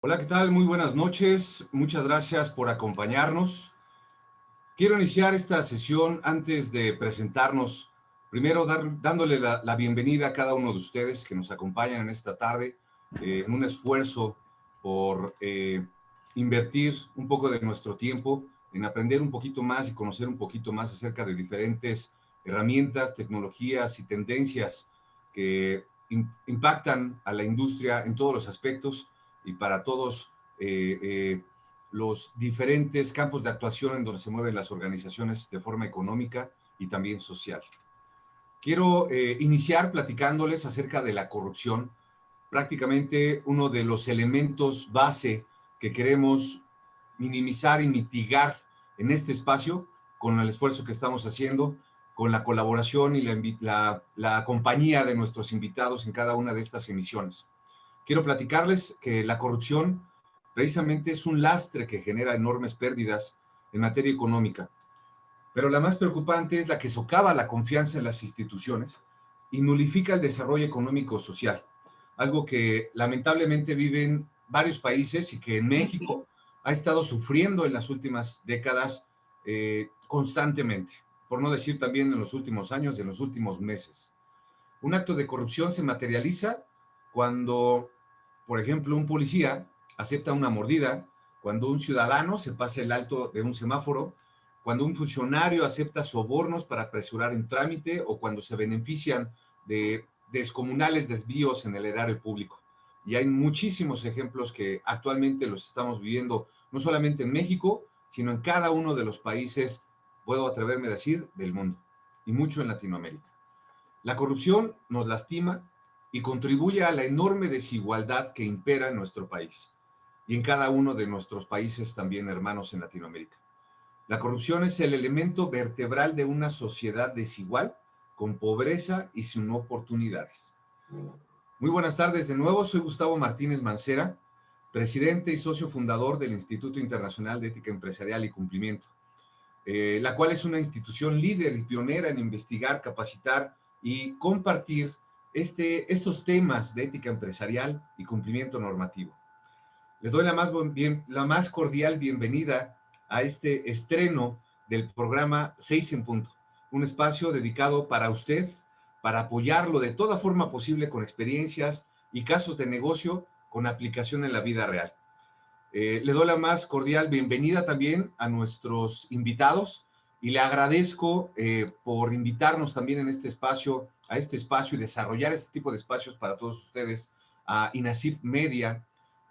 Hola, ¿qué tal? Muy buenas noches. Muchas gracias por acompañarnos. Quiero iniciar esta sesión antes de presentarnos. Primero, dándole la bienvenida a cada uno de ustedes que nos acompañan en esta tarde en un esfuerzo por invertir un poco de nuestro tiempo en aprender un poquito más y conocer un poquito más acerca de diferentes herramientas, tecnologías y tendencias que impactan a la industria en todos los aspectos y para todos los diferentes campos de actuación en donde se mueven las organizaciones de forma económica y también social. Quiero iniciar platicándoles acerca de la corrupción, prácticamente uno de los elementos base que queremos minimizar y mitigar en este espacio con el esfuerzo que estamos haciendo, con la colaboración y la compañía de nuestros invitados en cada una de estas emisiones. Quiero platicarles que la corrupción precisamente es un lastre que genera enormes pérdidas en materia económica. Pero la más preocupante es la que socava la confianza en las instituciones y nulifica el desarrollo económico-social, algo que lamentablemente viven varios países y que en México ha estado sufriendo en las últimas décadas constantemente, por no decir también en los últimos años y en los últimos meses. Un acto de corrupción se materializa cuando, por ejemplo, un policía acepta una mordida, cuando un ciudadano se pasa el alto de un semáforo, cuando un funcionario acepta sobornos para apresurar un trámite o cuando se benefician de descomunales desvíos en el erario público. Y hay muchísimos ejemplos que actualmente los estamos viviendo, no solamente en México, sino en cada uno de los países, puedo atreverme a decir, del mundo, y mucho en Latinoamérica. La corrupción nos lastima y contribuye a la enorme desigualdad que impera en nuestro país y en cada uno de nuestros países también hermanos en Latinoamérica. La corrupción es el elemento vertebral de una sociedad desigual, con pobreza y sin oportunidades. Muy buenas tardes de nuevo, soy Gustavo Martínez Mancera, presidente y socio fundador del Instituto Internacional de Ética Empresarial y Cumplimiento, la cual es una institución líder y pionera en investigar, capacitar y compartir estos temas de ética empresarial y cumplimiento normativo. Les doy la más cordial bienvenida a este estreno del programa 6 en Punto, un espacio dedicado para usted, para apoyarlo de toda forma posible con experiencias y casos de negocio con aplicación en la vida real. Le doy la más cordial bienvenida también a nuestros invitados y le agradezco por invitarnos también en este espacio, a este espacio y desarrollar este tipo de espacios para todos ustedes, a INACIP Media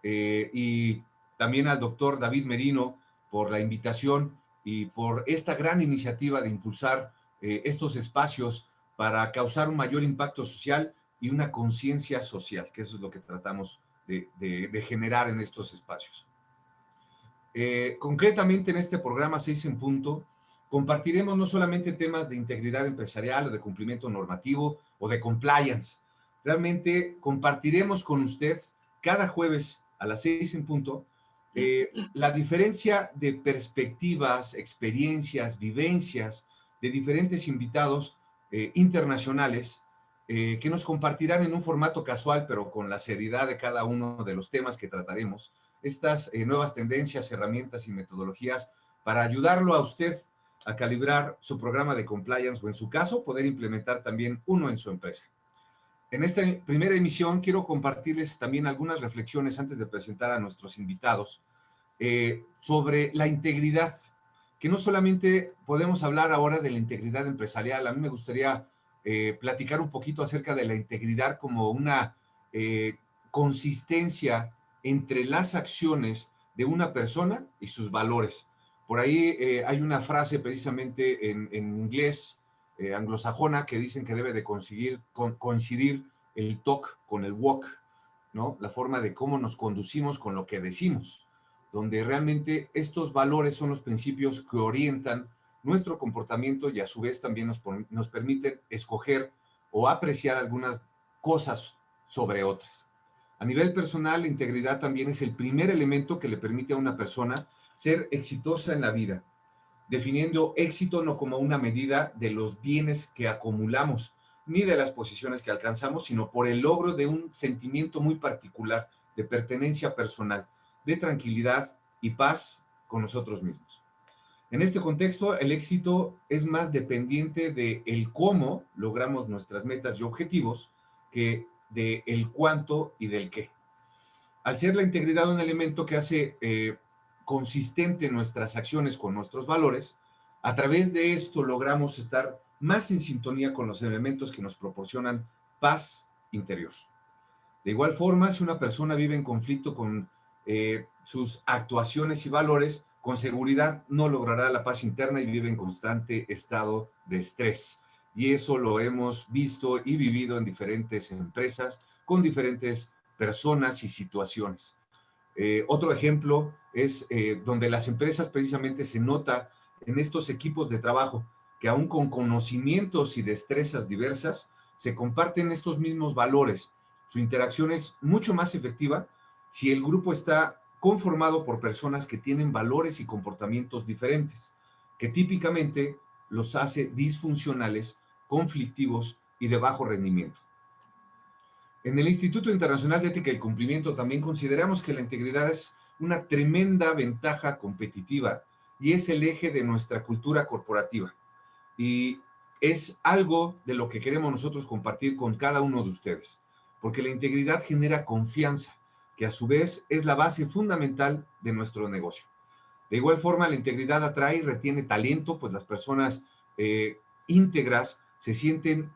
y también al doctor David Merino por la invitación y por esta gran iniciativa de impulsar estos espacios para causar un mayor impacto social y una conciencia social, que eso es lo que tratamos de generar en estos espacios. Concretamente en este programa 6 en Punto, compartiremos no solamente temas de integridad empresarial o de cumplimiento normativo o de compliance, realmente compartiremos con usted cada jueves a las 6 en Punto la diferencia de perspectivas, experiencias, vivencias de diferentes invitados internacionales que nos compartirán en un formato casual, pero con la seriedad de cada uno de los temas que trataremos, estas nuevas tendencias, herramientas y metodologías para ayudarlo a usted a calibrar su programa de compliance o en su caso poder implementar también uno en su empresa. En esta primera emisión quiero compartirles también algunas reflexiones antes de presentar a nuestros invitados sobre la integridad, que no solamente podemos hablar ahora de la integridad empresarial, a mí me gustaría platicar un poquito acerca de la integridad como una consistencia entre las acciones de una persona y sus valores. Por ahí hay una frase precisamente en inglés anglosajona que dicen que debe de coincidir el talk con el walk, ¿no? La forma de cómo nos conducimos con lo que decimos, donde realmente estos valores son los principios que orientan nuestro comportamiento y a su vez también nos permiten escoger o apreciar algunas cosas sobre otras. A nivel personal, la integridad también es el primer elemento que le permite a una persona ser exitosa en la vida, definiendo éxito no como una medida de los bienes que acumulamos, ni de las posiciones que alcanzamos, sino por el logro de un sentimiento muy particular de pertenencia personal, de tranquilidad y paz con nosotros mismos. En este contexto, el éxito es más dependiente de el cómo logramos nuestras metas y objetivos que de el cuánto y del qué. Al ser la integridad un elemento que hace consistente nuestras acciones con nuestros valores, a través de esto logramos estar más en sintonía con los elementos que nos proporcionan paz interior. De igual forma, si una persona vive en conflicto con sus actuaciones y valores, con seguridad no logrará la paz interna y vive en constante estado de estrés. Y eso lo hemos visto y vivido en diferentes empresas, con diferentes personas y situaciones. Otro ejemplo es donde las empresas precisamente se nota en estos equipos de trabajo que aún con conocimientos y destrezas diversas, se comparten estos mismos valores. Su interacción es mucho más efectiva si el grupo está conformado por personas que tienen valores y comportamientos diferentes, que típicamente los hace disfuncionales, conflictivos y de bajo rendimiento. En el Instituto Internacional de Ética y Cumplimiento también consideramos que la integridad es una tremenda ventaja competitiva y es el eje de nuestra cultura corporativa. Y es algo de lo que queremos nosotros compartir con cada uno de ustedes, porque la integridad genera confianza, que a su vez es la base fundamental de nuestro negocio. De igual forma, la integridad atrae y retiene talento, pues las personas íntegras se sienten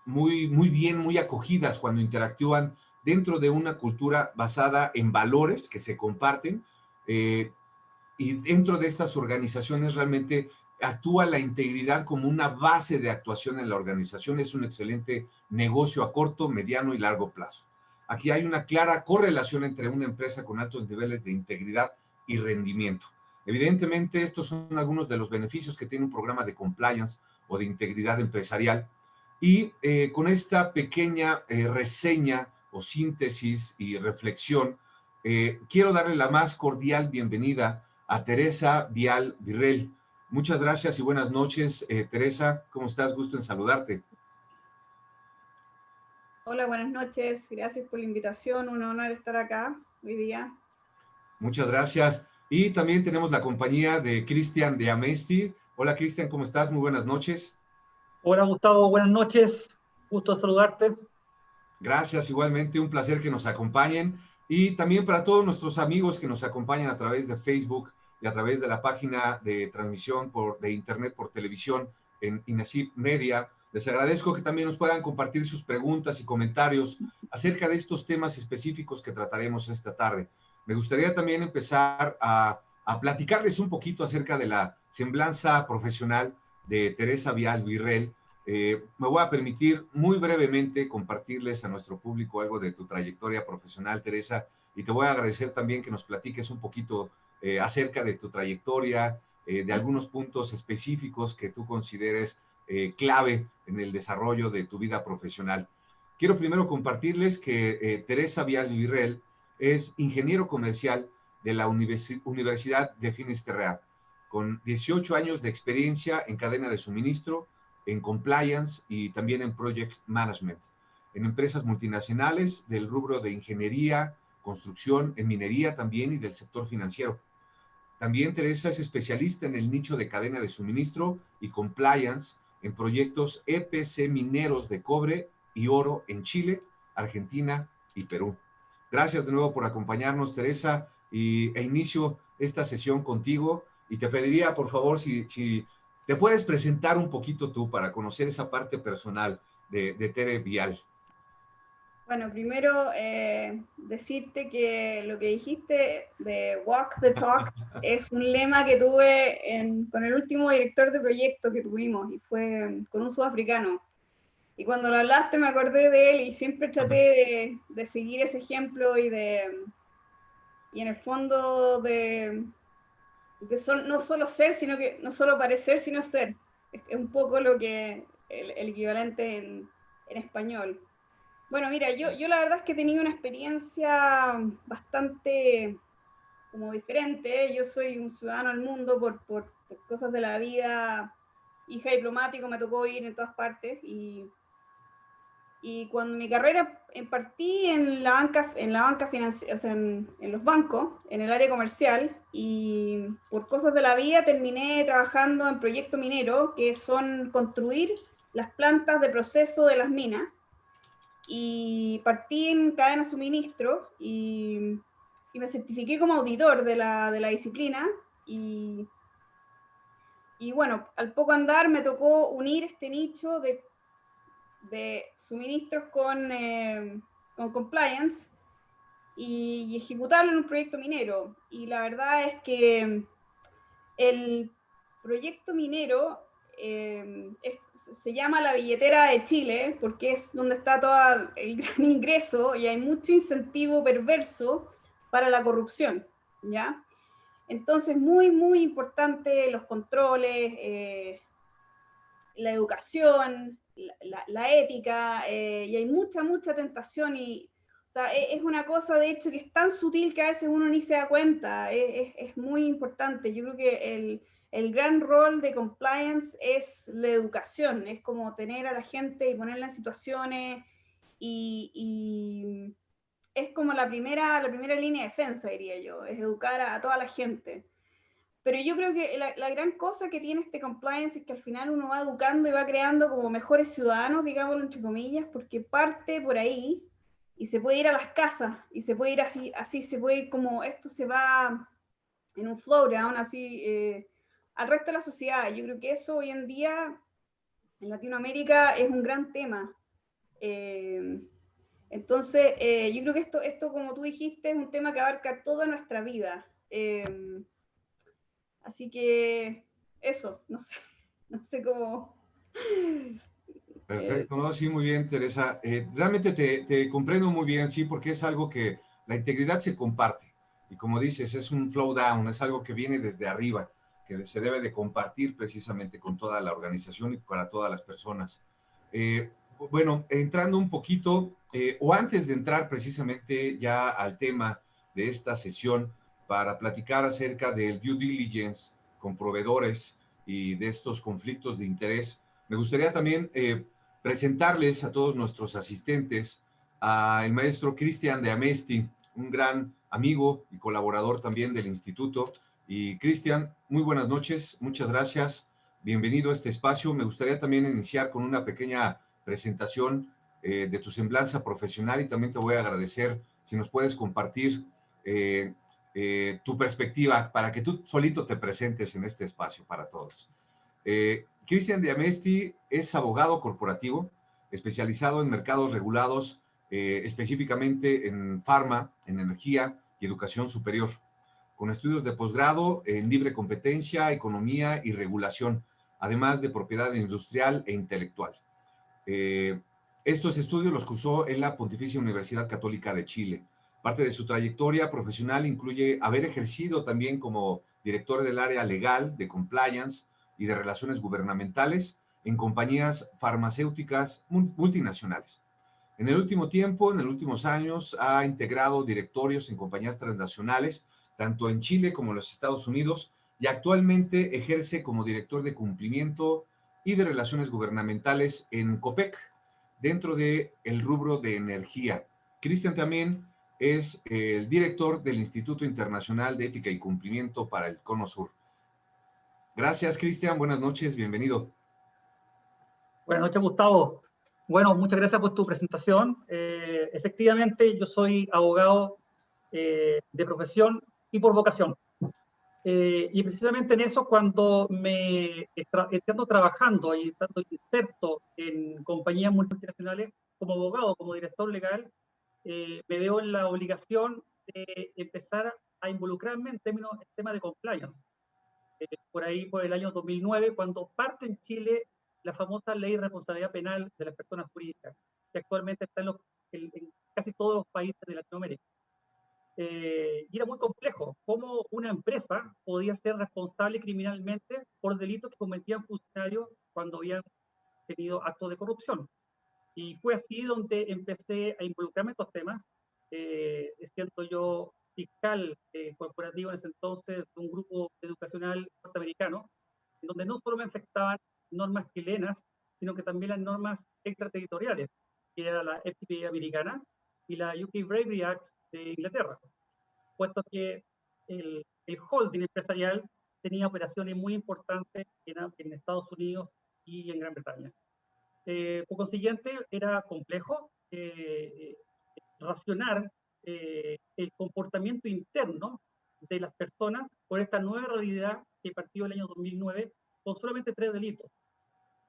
muy bien, muy acogidas cuando interactúan dentro de una cultura basada en valores que se comparten, y dentro de estas organizaciones realmente actúa la integridad como una base de actuación en la organización. Es un excelente negocio a corto, mediano y largo plazo. Aquí hay una clara correlación entre una empresa con altos niveles de integridad y rendimiento. Evidentemente, estos son algunos de los beneficios que tiene un programa de compliance o de integridad empresarial. Y con esta pequeña reseña o síntesis y reflexión, quiero darle la más cordial bienvenida a Teresa Vial Virrell. Muchas gracias y buenas noches, Teresa. ¿Cómo estás? Gusto en saludarte. Hola, buenas noches. Gracias por la invitación. Un honor estar acá hoy día. Muchas gracias. Y también tenemos la compañía de Cristian de Amesti. Hola, Cristian, ¿cómo estás? Muy buenas noches. Hola Gustavo, buenas noches. Gusto saludarte. Gracias, igualmente, un placer que nos acompañen. Y también para todos nuestros amigos que nos acompañan a través de Facebook y a través de la página de transmisión de internet por televisión en INACIP Media, les agradezco que también nos puedan compartir sus preguntas y comentarios acerca de estos temas específicos que trataremos esta tarde. Me gustaría también empezar a platicarles un poquito acerca de la semblanza profesional de Teresa Vial Virrell. Me voy a permitir muy brevemente compartirles a nuestro público algo de tu trayectoria profesional, Teresa, y te voy a agradecer también que nos platiques un poquito acerca de tu trayectoria, de algunos puntos específicos que tú consideres clave en el desarrollo de tu vida profesional. Quiero primero compartirles que Teresa Vial Virrell es ingeniero comercial de la Universidad de Finisterre, con 18 años de experiencia en cadena de suministro, en compliance y también en project management, en empresas multinacionales del rubro de ingeniería, construcción, en minería también y del sector financiero. También Teresa es especialista en el nicho de cadena de suministro y compliance en proyectos EPC mineros de cobre y oro en Chile, Argentina y Perú. Gracias de nuevo por acompañarnos, Teresa, e inicio esta sesión contigo y te pediría, por favor, si te puedes presentar un poquito tú para conocer esa parte personal de Tere Vial. Bueno, primero decirte que lo que dijiste de Walk the Talk es un lema que tuve con el último director de proyecto que tuvimos y fue con un sudafricano. Y cuando lo hablaste me acordé de él y siempre traté de seguir ese ejemplo y en el fondo no solo ser, sino que no solo parecer, sino ser. Es un poco lo que el equivalente en español. Bueno, mira, yo la verdad es que he tenido una experiencia bastante como diferente. Yo soy un ciudadano del mundo por cosas de la vida. Hija diplomático, me tocó ir en todas partes Y cuando mi carrera partí en la banca financiera, o sea, en los bancos, en el área comercial, y por cosas de la vida terminé trabajando en proyecto minero, que son construir las plantas de proceso de las minas. Y partí en cadena de suministro y me certifiqué como auditor de la disciplina. Y, y bueno, al poco andar me tocó unir este nicho de suministros con compliance y ejecutarlo en un proyecto minero. Y la verdad es que el proyecto minero se llama la billetera de Chile porque es donde está todo el gran ingreso y hay mucho incentivo perverso para la corrupción, ¿ya? Entonces, muy, muy importante los controles, la educación, la ética, y hay mucha, mucha tentación y, o sea, es una cosa de hecho que es tan sutil que a veces uno ni se da cuenta, es muy importante. Yo creo que el gran rol de compliance es la educación, es como tener a la gente y ponerla en situaciones y es como la primera línea de defensa, diría yo, es educar a toda la gente. Pero yo creo que la gran cosa que tiene este compliance es que al final uno va educando y va creando como mejores ciudadanos, digámoslo entre comillas, porque parte por ahí y se puede ir a las casas y se puede ir así, así se puede ir como esto se va en un flow down así al resto de la sociedad. Yo creo que eso hoy en día en Latinoamérica es un gran tema. Eh, entonces, yo creo que esto, como tú dijiste, es un tema que abarca toda nuestra vida. Así que eso, no sé, no sé cómo. Perfecto, no, sí, muy bien, Teresa. Realmente te comprendo muy bien, sí, porque es algo que la integridad se comparte. Y como dices, es un flow down, es algo que viene desde arriba, que se debe de compartir precisamente con toda la organización y para todas las personas. Eh, bueno, entrando un poquito, o antes de entrar precisamente ya al tema de esta sesión, para platicar acerca del due diligence con proveedores y de estos conflictos de interés, me gustaría también presentarles a todos nuestros asistentes al maestro Cristian de Amesti, un gran amigo y colaborador también del instituto. Y Cristian, muy buenas noches, muchas gracias, bienvenido a este espacio. Me gustaría también iniciar con una pequeña presentación de tu semblanza profesional y también te voy a agradecer si nos puedes compartir tu perspectiva para que tú solito te presentes en este espacio para todos. Cristian de Amesti es abogado corporativo, especializado en mercados regulados, específicamente en farma, en energía y educación superior, con estudios de posgrado en libre competencia, economía y regulación, además de propiedad industrial e intelectual. Eh, Estos estudios los cursó en la Pontificia Universidad Católica de Chile. Parte de su trayectoria profesional incluye haber ejercido también como director del área legal de compliance y de relaciones gubernamentales en compañías farmacéuticas multinacionales. En el último tiempo, en los últimos años, ha integrado directorios en compañías transnacionales, tanto en Chile como en los Estados Unidos, y actualmente ejerce como director de cumplimiento y de relaciones gubernamentales en COPEC, dentro del rubro de energía. Cristian también es el director del Instituto Internacional de Ética y Cumplimiento para el Cono Sur. Gracias, Cristian. Buenas noches. Bienvenido. Buenas noches, Gustavo. Bueno, muchas gracias por tu presentación. Efectivamente, yo soy abogado de profesión y por vocación. Y precisamente en eso, cuando me estando trabajando y estando inserto en compañías multinacionales como abogado, como director legal, me veo en la obligación de empezar a involucrarme en temas de compliance. Por ahí, por el año 2009, cuando parte en Chile la famosa ley de responsabilidad penal de las personas jurídicas, que actualmente está en casi todos los países de Latinoamérica. Y era muy complejo cómo una empresa podía ser responsable criminalmente por delitos que cometían funcionarios cuando habían tenido actos de corrupción. Y fue así donde empecé a involucrarme en estos temas, siendo yo fiscal corporativo en ese entonces de un grupo educacional norteamericano, en donde no solo me afectaban normas chilenas, sino que también las normas extraterritoriales. que era la FTPA americana, y la UK Bravery Act de Inglaterra, puesto que el holding empresarial tenía operaciones muy importantes en Estados Unidos y en Gran Bretaña. Por consiguiente, era complejo racionar el comportamiento interno de las personas por esta nueva realidad que partió el año 2009 con solamente 3 delitos.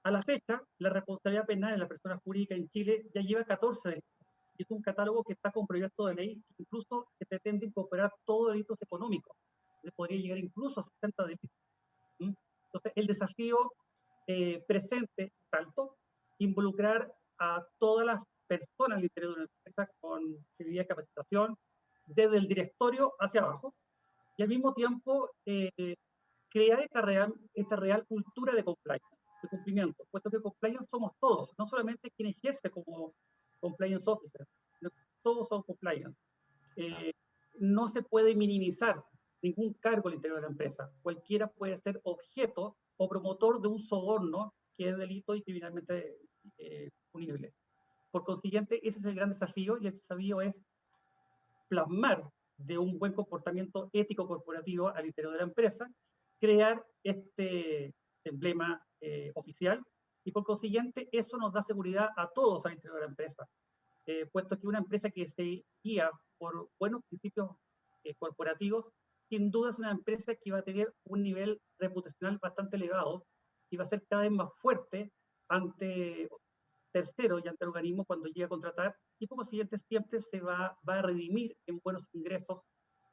A la fecha, la responsabilidad penal de la persona jurídica en Chile ya lleva 14 delitos. Y es un catálogo que está con proyecto de ley que incluso que pretende incorporar todos delitos económicos. Le podría llegar incluso a 60 delitos. Entonces, el desafío presente es alto, involucrar a todas las personas al interior de una empresa con debida capacitación, desde el directorio hacia abajo, y al mismo tiempo crear esta real cultura de compliance, de cumplimiento, puesto que compliance somos todos, no solamente quien ejerce como compliance officer, todos son compliance. No se puede minimizar ningún cargo al interior de la empresa. Cualquiera puede ser objeto o promotor de un soborno que es delito y criminalmente punible. Por consiguiente, ese es el gran desafío, y el desafío es plasmar de un buen comportamiento ético corporativo al interior de la empresa, crear este emblema oficial, y por consiguiente eso nos da seguridad a todos al interior de la empresa, puesto que una empresa que se guía por buenos principios corporativos, sin duda es una empresa que va a tener un nivel reputacional bastante elevado y va a ser cada vez más fuerte ante terceros y ante el organismo cuando llegue a contratar, y por consiguiente siempre se va a redimir en buenos ingresos.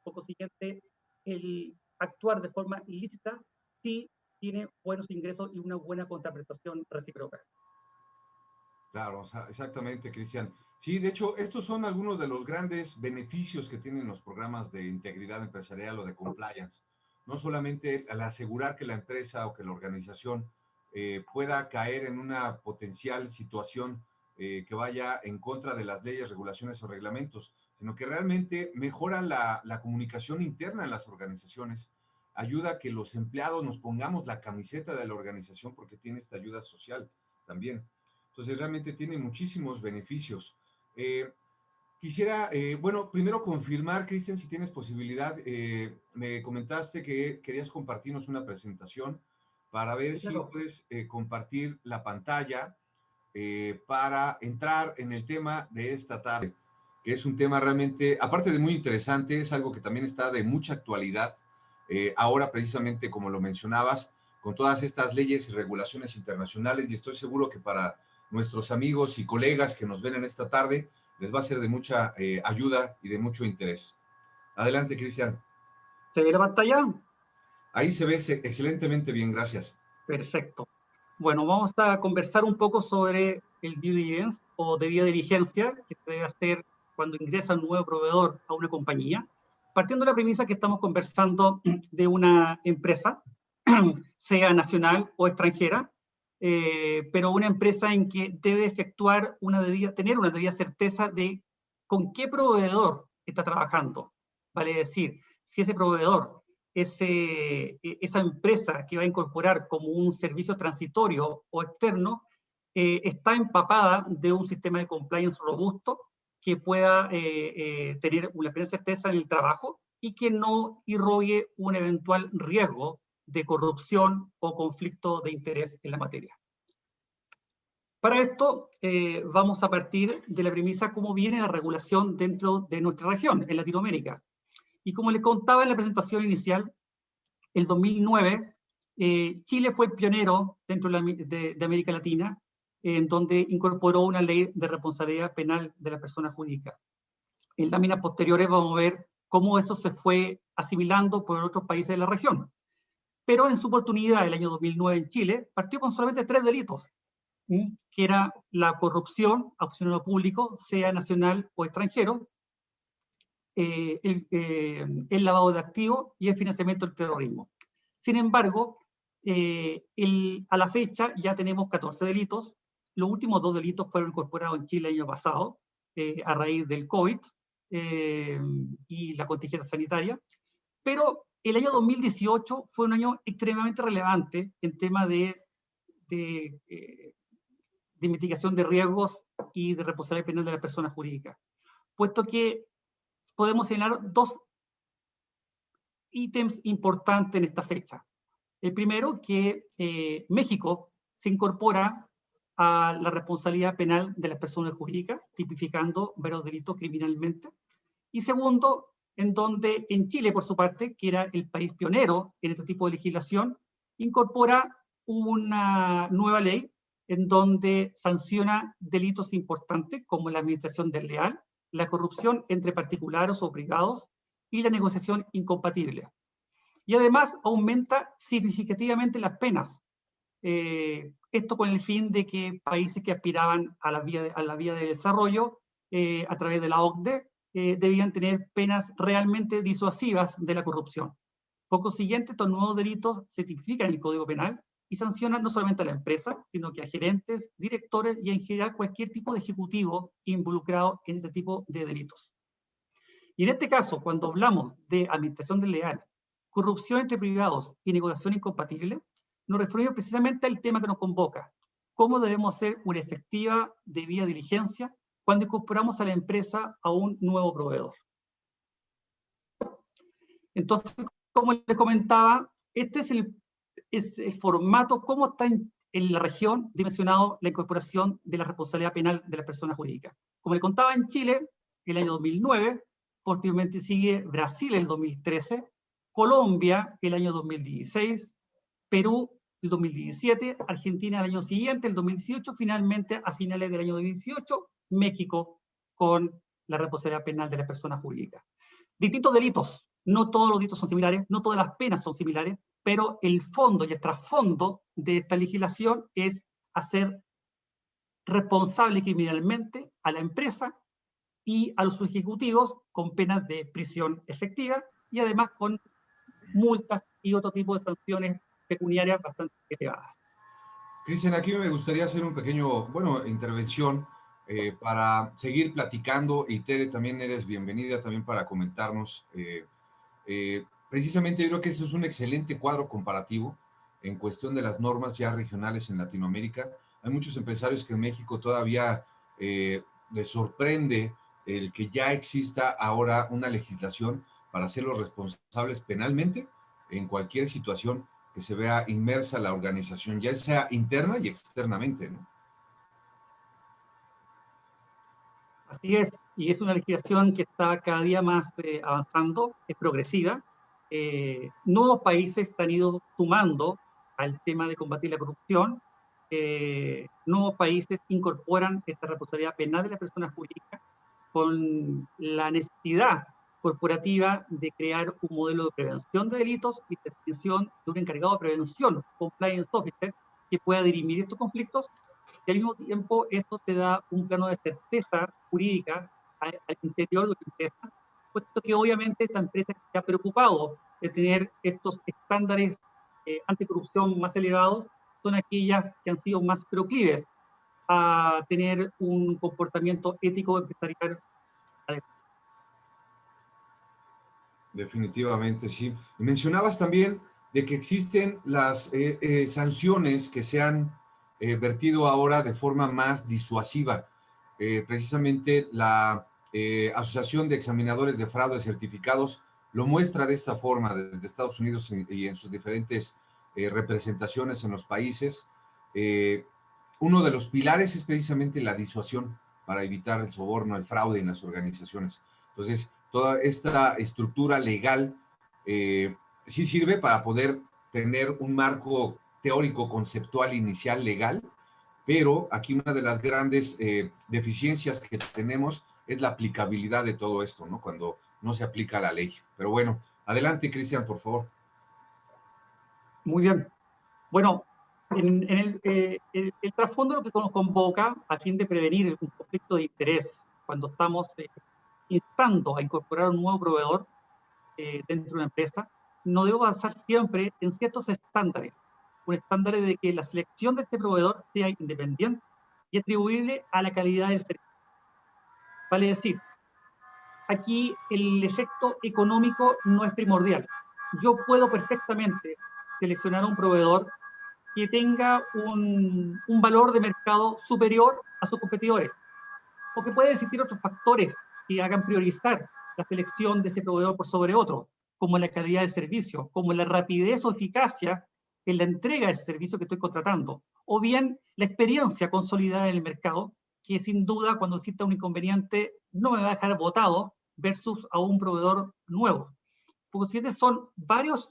Por consiguiente, el actuar de forma ilícita sí tiene buenos ingresos y una buena contraprestación recíproca. Claro, exactamente, Cristian. Sí, de hecho, estos son algunos de los grandes beneficios que tienen los programas de integridad empresarial o de compliance. No solamente al asegurar que la empresa o que la organización pueda caer en una potencial situación que vaya en contra de las leyes, regulaciones o reglamentos, sino que realmente mejora la comunicación interna en las organizaciones, ayuda a que los empleados nos pongamos la camiseta de la organización porque tiene esta ayuda social también. Entonces, realmente tiene muchísimos beneficios. Quisiera, bueno, primero confirmar, Cristian, si tienes posibilidad, me comentaste que querías compartirnos una presentación para ver Sí, claro. si puedes compartir la pantalla para entrar en el tema de esta tarde, que es un tema realmente, aparte de muy interesante, es algo que también está de mucha actualidad. Ahora, precisamente, como lo mencionabas, con todas estas leyes y regulaciones internacionales, y estoy seguro que para nuestros amigos y colegas que nos ven en esta tarde, les va a ser de mucha ayuda y de mucho interés. Adelante, Cristian. ¿Se ve la pantalla? Ahí se ve excelentemente bien, gracias. Perfecto. Bueno, vamos a conversar un poco sobre el due diligence o debida diligencia que se debe hacer cuando ingresa un nuevo proveedor a una compañía, partiendo de la premisa que estamos conversando de una empresa, sea nacional o extranjera, pero una empresa en que debe efectuar tener una debida certeza de con qué proveedor está trabajando. Vale decir, si ese proveedor, esa empresa que va a incorporar como un servicio transitorio o externo, está empapada de un sistema de compliance robusto que pueda tener una plena certeza en el trabajo y que no irrogue un eventual riesgo de corrupción o conflicto de interés en la materia. Para esto vamos a partir de la premisa cómo viene la regulación dentro de nuestra región, en Latinoamérica. Y como les contaba en la presentación inicial, el 2009 Chile fue el pionero dentro de América Latina en donde incorporó una ley de responsabilidad penal de la persona jurídica. En láminas posteriores vamos a ver cómo eso se fue asimilando por otros países de la región. Pero en su oportunidad, el año 2009 en Chile, partió con solamente 3 delitos, que era la corrupción a funcionario público, sea nacional o extranjero, el lavado de activos y el financiamiento del terrorismo. Sin embargo, a la fecha ya tenemos 14 delitos. Los últimos 2 delitos fueron incorporados en Chile el año pasado, a raíz del COVID y la contingencia sanitaria. Pero el año 2018 fue un año extremadamente relevante en tema de mitigación de riesgos y de responsabilidad penal de la persona jurídica, puesto que podemos señalar dos ítems importantes en esta fecha. El primero, que México se incorpora a la responsabilidad penal de las personas jurídicas, tipificando varios delitos criminalmente. Y segundo, en donde en Chile, por su parte, que era el país pionero en este tipo de legislación, incorpora una nueva ley en donde sanciona delitos importantes como la administración desleal, la corrupción entre particulares o privados y la negociación incompatible. Y además aumenta significativamente las penas. Esto con el fin de que países que aspiraban a la vía de desarrollo a través de la OCDE debían tener penas realmente disuasivas de la corrupción. Por consiguiente, estos nuevos delitos se tipifican en el Código Penal y sancionan no solamente a la empresa, sino que a gerentes, directores y en general cualquier tipo de ejecutivo involucrado en este tipo de delitos. Y en este caso, cuando hablamos de administración desleal, corrupción entre privados y negociación incompatible, nos referimos precisamente al tema que nos convoca: cómo debemos hacer una efectiva debida diligencia cuando incorporamos a la empresa a un nuevo proveedor. Entonces, como les comentaba, este es el formato, cómo está en la región dimensionado la incorporación de la responsabilidad penal de las personas jurídicas. Como les contaba, en Chile, el año 2009, posteriormente sigue Brasil el 2013, Colombia el año 2016, Perú el 2017, Argentina el año siguiente, el 2018, finalmente a finales del año 2018, México con la responsabilidad penal de las personas jurídicas. Distintos delitos, no todos los delitos son similares, no todas las penas son similares, pero el fondo y el trasfondo de esta legislación es hacer responsable criminalmente a la empresa y a los ejecutivos con penas de prisión efectiva y además con multas y otro tipo de sanciones pecuniarias bastante elevadas. Cristian, aquí me gustaría hacer un pequeño, intervención para seguir platicando, y Tere, también eres bienvenida también para comentarnos. Precisamente yo creo que eso es un excelente cuadro comparativo en cuestión de las normas ya regionales en Latinoamérica. Hay muchos empresarios que en México todavía les sorprende el que ya exista ahora una legislación para hacerlos responsables penalmente en cualquier situación que se vea inmersa la organización, ya sea interna y externamente, ¿no? Así es, y es una legislación que está cada día más avanzando, es progresiva. Nuevos países han ido sumando al tema de combatir la corrupción. Nuevos países incorporan esta responsabilidad penal de la persona jurídica con la necesidad corporativa de crear un modelo de prevención de delitos y definición de un encargado de prevención, compliance officer, que pueda dirimir estos conflictos, y al mismo tiempo esto te da un plano de certeza jurídica al interior de la empresa, puesto que obviamente esta empresa que se ha preocupado de tener estos estándares anticorrupción más elevados son aquellas que han sido más proclives a tener un comportamiento ético empresarial. Definitivamente, sí. Y mencionabas también de que existen las sanciones que se han vertido ahora de forma más disuasiva. Precisamente la Asociación de Examinadores de Fraude Certificados lo muestra de esta forma desde Estados Unidos y en sus diferentes representaciones en los países. Uno de los pilares es precisamente la disuasión para evitar el soborno, el fraude en las organizaciones. Entonces, toda esta estructura legal sí sirve para poder tener un marco teórico, conceptual, inicial, legal, pero aquí una de las grandes deficiencias que tenemos es la aplicabilidad de todo esto, ¿no? Cuando no se aplica la ley. Pero bueno, adelante, Cristian, por favor. Muy bien. Bueno, en el trasfondo lo que nos convoca a fin de prevenir un conflicto de interés cuando estamos instando a incorporar un nuevo proveedor dentro de una empresa, no debo basar siempre en ciertos estándares. Un estándar de que la selección de este proveedor sea independiente y atribuible a la calidad del servicio. Vale decir, aquí el efecto económico no es primordial. Yo puedo perfectamente seleccionar un proveedor que tenga un valor de mercado superior a sus competidores. o que pueden existir otros factores que hagan priorizar la selección de ese proveedor por sobre otro, como la calidad del servicio, como la rapidez o eficacia en la entrega del servicio que estoy contratando, o bien la experiencia consolidada en el mercado, que sin duda cuando exista un inconveniente no me va a dejar botado versus a un proveedor nuevo. Por consiguiente, son varios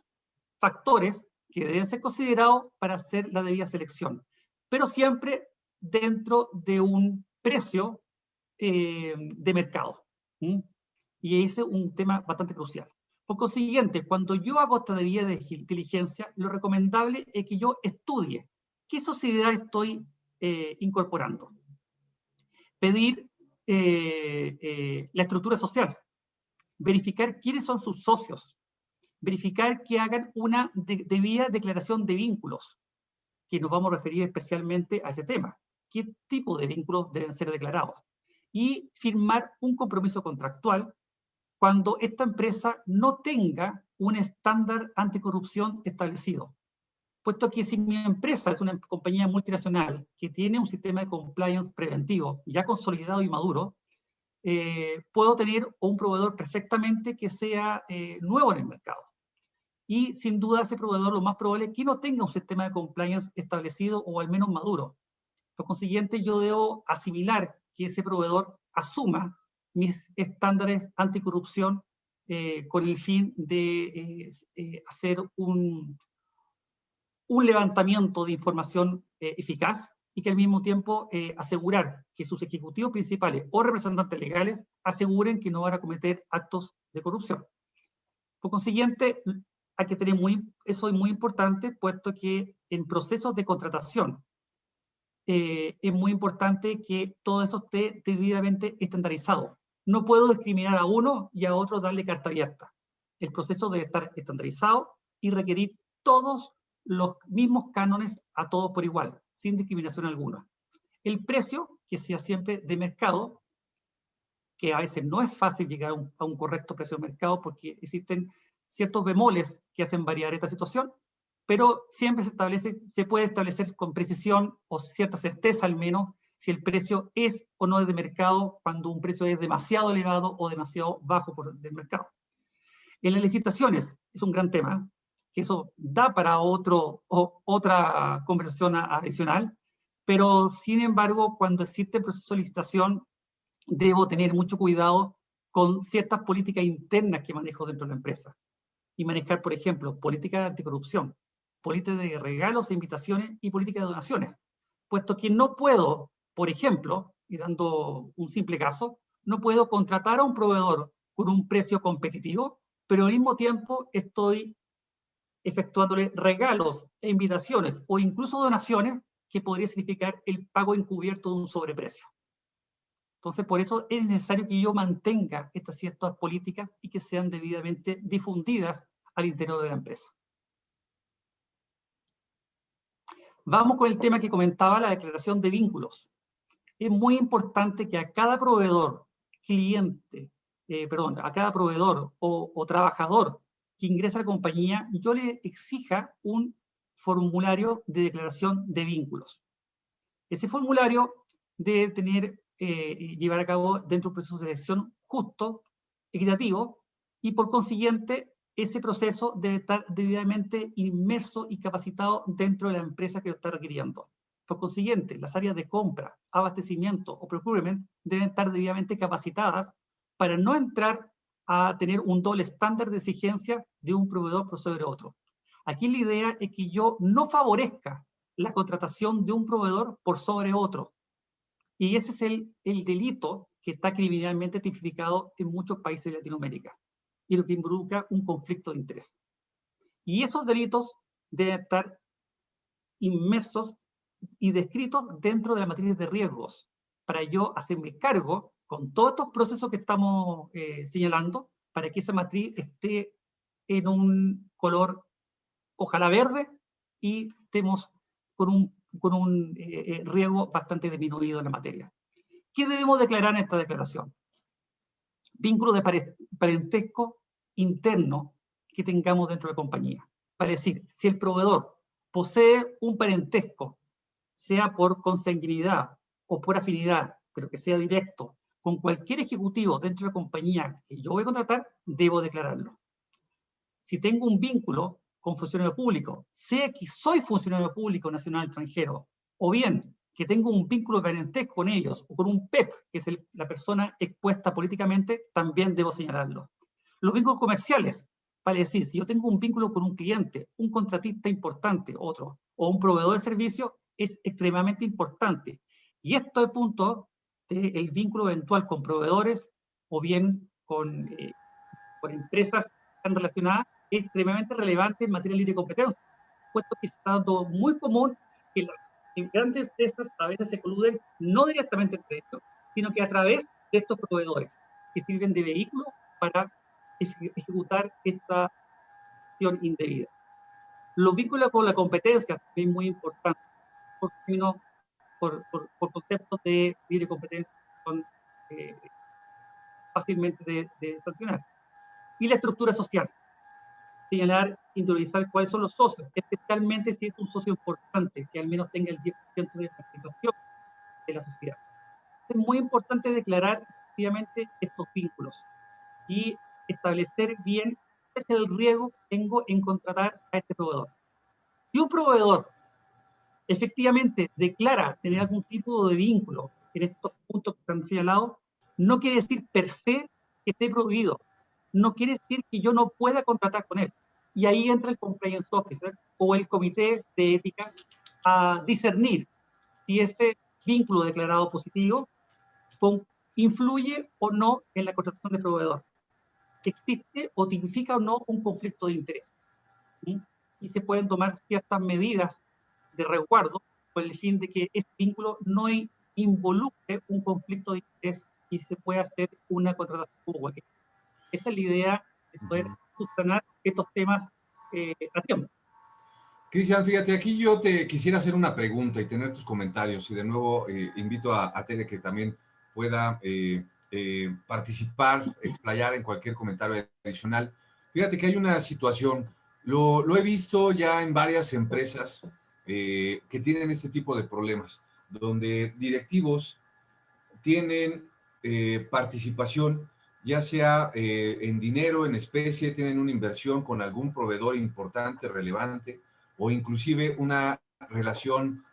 factores que deben ser considerados para hacer la debida selección, pero siempre dentro de un precio de mercado. Y ese es un tema bastante crucial. Por consiguiente, cuando yo hago esta debida diligencia, lo recomendable es que yo estudie qué sociedad estoy incorporando. Pedir la estructura social, verificar quiénes son sus socios, verificar que hagan una debida declaración de vínculos, que nos vamos a referir especialmente a ese tema. ¿Qué tipo de vínculos deben ser declarados? Y firmar un compromiso contractual cuando esta empresa no tenga un estándar anticorrupción establecido. Puesto que si mi empresa es una compañía multinacional que tiene un sistema de compliance preventivo ya consolidado y maduro, puedo tener un proveedor perfectamente que sea nuevo en el mercado. Y sin duda ese proveedor lo más probable es que no tenga un sistema de compliance establecido o al menos maduro. Por consiguiente, yo debo asimilar que ese proveedor asuma mis estándares anticorrupción con el fin de hacer un levantamiento de información eficaz y que al mismo tiempo asegurar que sus ejecutivos principales o representantes legales aseguren que no van a cometer actos de corrupción. Por consiguiente, hay que tener eso es muy importante, puesto que en procesos de contratación es muy importante que todo eso esté debidamente estandarizado. No puedo discriminar a uno y a otro darle carta abierta. El proceso debe estar estandarizado y requerir todos los mismos cánones a todos por igual, sin discriminación alguna. El precio, que sea siempre de mercado, que a veces no es fácil llegar a un correcto precio de mercado porque existen ciertos bemoles que hacen variar esta situación, pero siempre se puede establecer con precisión o cierta certeza al menos si el precio es o no es de mercado cuando un precio es demasiado elevado o demasiado bajo del mercado. En las licitaciones es un gran tema, que eso da para otra conversación adicional, pero sin embargo cuando existe el proceso de licitación debo tener mucho cuidado con ciertas políticas internas que manejo dentro de la empresa y manejar, por ejemplo, política de anticorrupción, política de regalos e invitaciones y política de donaciones, puesto que no puedo, por ejemplo, y dando un simple caso, no puedo contratar a un proveedor con un precio competitivo, pero al mismo tiempo estoy efectuándole regalos e invitaciones o incluso donaciones que podría significar el pago encubierto de un sobreprecio. Entonces, por eso es necesario que yo mantenga estas ciertas políticas y que sean debidamente difundidas al interior de la empresa. Vamos con el tema que comentaba, la declaración de vínculos. Es muy importante que a cada proveedor, a cada proveedor o trabajador que ingresa a la compañía, yo le exija un formulario de declaración de vínculos. Ese formulario debe llevar a cabo dentro de un proceso de selección justo, equitativo, y por consiguiente ese proceso debe estar debidamente inmerso y capacitado dentro de la empresa que lo está requiriendo. Por consiguiente, las áreas de compra, abastecimiento o procurement deben estar debidamente capacitadas para no entrar a tener un doble estándar de exigencia de un proveedor por sobre otro. Aquí la idea es que yo no favorezca la contratación de un proveedor por sobre otro. Y ese es el delito que está criminalmente tipificado en muchos países de Latinoamérica y lo que involucra un conflicto de interés. Y esos delitos deben estar inmersos y descritos dentro de la matriz de riesgos para yo hacerme cargo con todos estos procesos que estamos señalando para que esa matriz esté en un color ojalá verde y estemos con un riesgo bastante disminuido en la materia. ¿Qué debemos declarar en esta declaración? Vínculo de parentesco interno que tengamos dentro de la compañía. Para decir, si el proveedor posee un parentesco, sea por consanguinidad o por afinidad, pero que sea directo, con cualquier ejecutivo dentro de la compañía que yo voy a contratar, debo declararlo. Si tengo un vínculo con funcionario público, sea que soy funcionario público nacional extranjero, o bien que tengo un vínculo de parentesco con ellos, o con un PEP, que es la persona expuesta políticamente, también debo señalarlo. Los vínculos comerciales, vale decir, si yo tengo un vínculo con un cliente, un contratista importante, otro, o un proveedor de servicio, es extremadamente importante. Y esto es el punto del vínculo eventual con proveedores o bien con empresas que están relacionadas, es extremadamente relevante en materia de libre competencia, puesto que está dando muy común que las grandes empresas a veces se coluden no directamente entre ellos, sino que a través de estos proveedores que sirven de vehículo para ejecutar esta acción indebida. Los vínculos con la competencia también muy importantes, por conceptos de libre competencia que son fácilmente de sancionar. Y la estructura social. Señalar, interiorizar cuáles son los socios, especialmente si es un socio importante, que al menos tenga el 10% de participación de la sociedad. Es muy importante declarar efectivamente estos vínculos y establecer bien cuál es el riesgo que tengo en contratar a este proveedor. Si un proveedor efectivamente declara tener algún tipo de vínculo en estos puntos que están señalados, no quiere decir per se que esté prohibido. No quiere decir que yo no pueda contratar con él. Y ahí entra el compliance officer o el comité de ética a discernir si este vínculo declarado positivo influye o no en la contratación de proveedor. ¿Existe o tipifica o no un conflicto de interés? ¿Sí? Y se pueden tomar ciertas medidas de resguardo con el fin de que este vínculo no involucre un conflicto de interés y se pueda hacer una contratación como aquella. Esa es la idea de poder subsanar estos temas a tiempo. Cristian, fíjate, aquí yo te quisiera hacer una pregunta y tener tus comentarios. Y de nuevo invito a Tere que también pueda participar, explayar en cualquier comentario adicional. Fíjate que hay una situación, lo he visto ya en varias empresas que tienen este tipo de problemas, donde directivos tienen participación, ya sea en dinero, en especie, tienen una inversión con algún proveedor importante, relevante, o inclusive una relación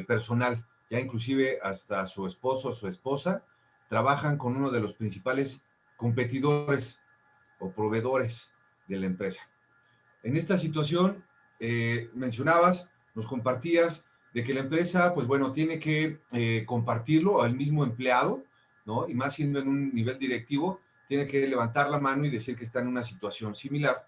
personal, ya inclusive hasta su esposo o su esposa, trabajan con uno de los principales competidores o proveedores de la empresa. En esta situación, mencionabas, nos compartías de que la empresa, pues bueno, tiene que compartirlo al mismo empleado, ¿no? Y más siendo en un nivel directivo, tiene que levantar la mano y decir que está en una situación similar.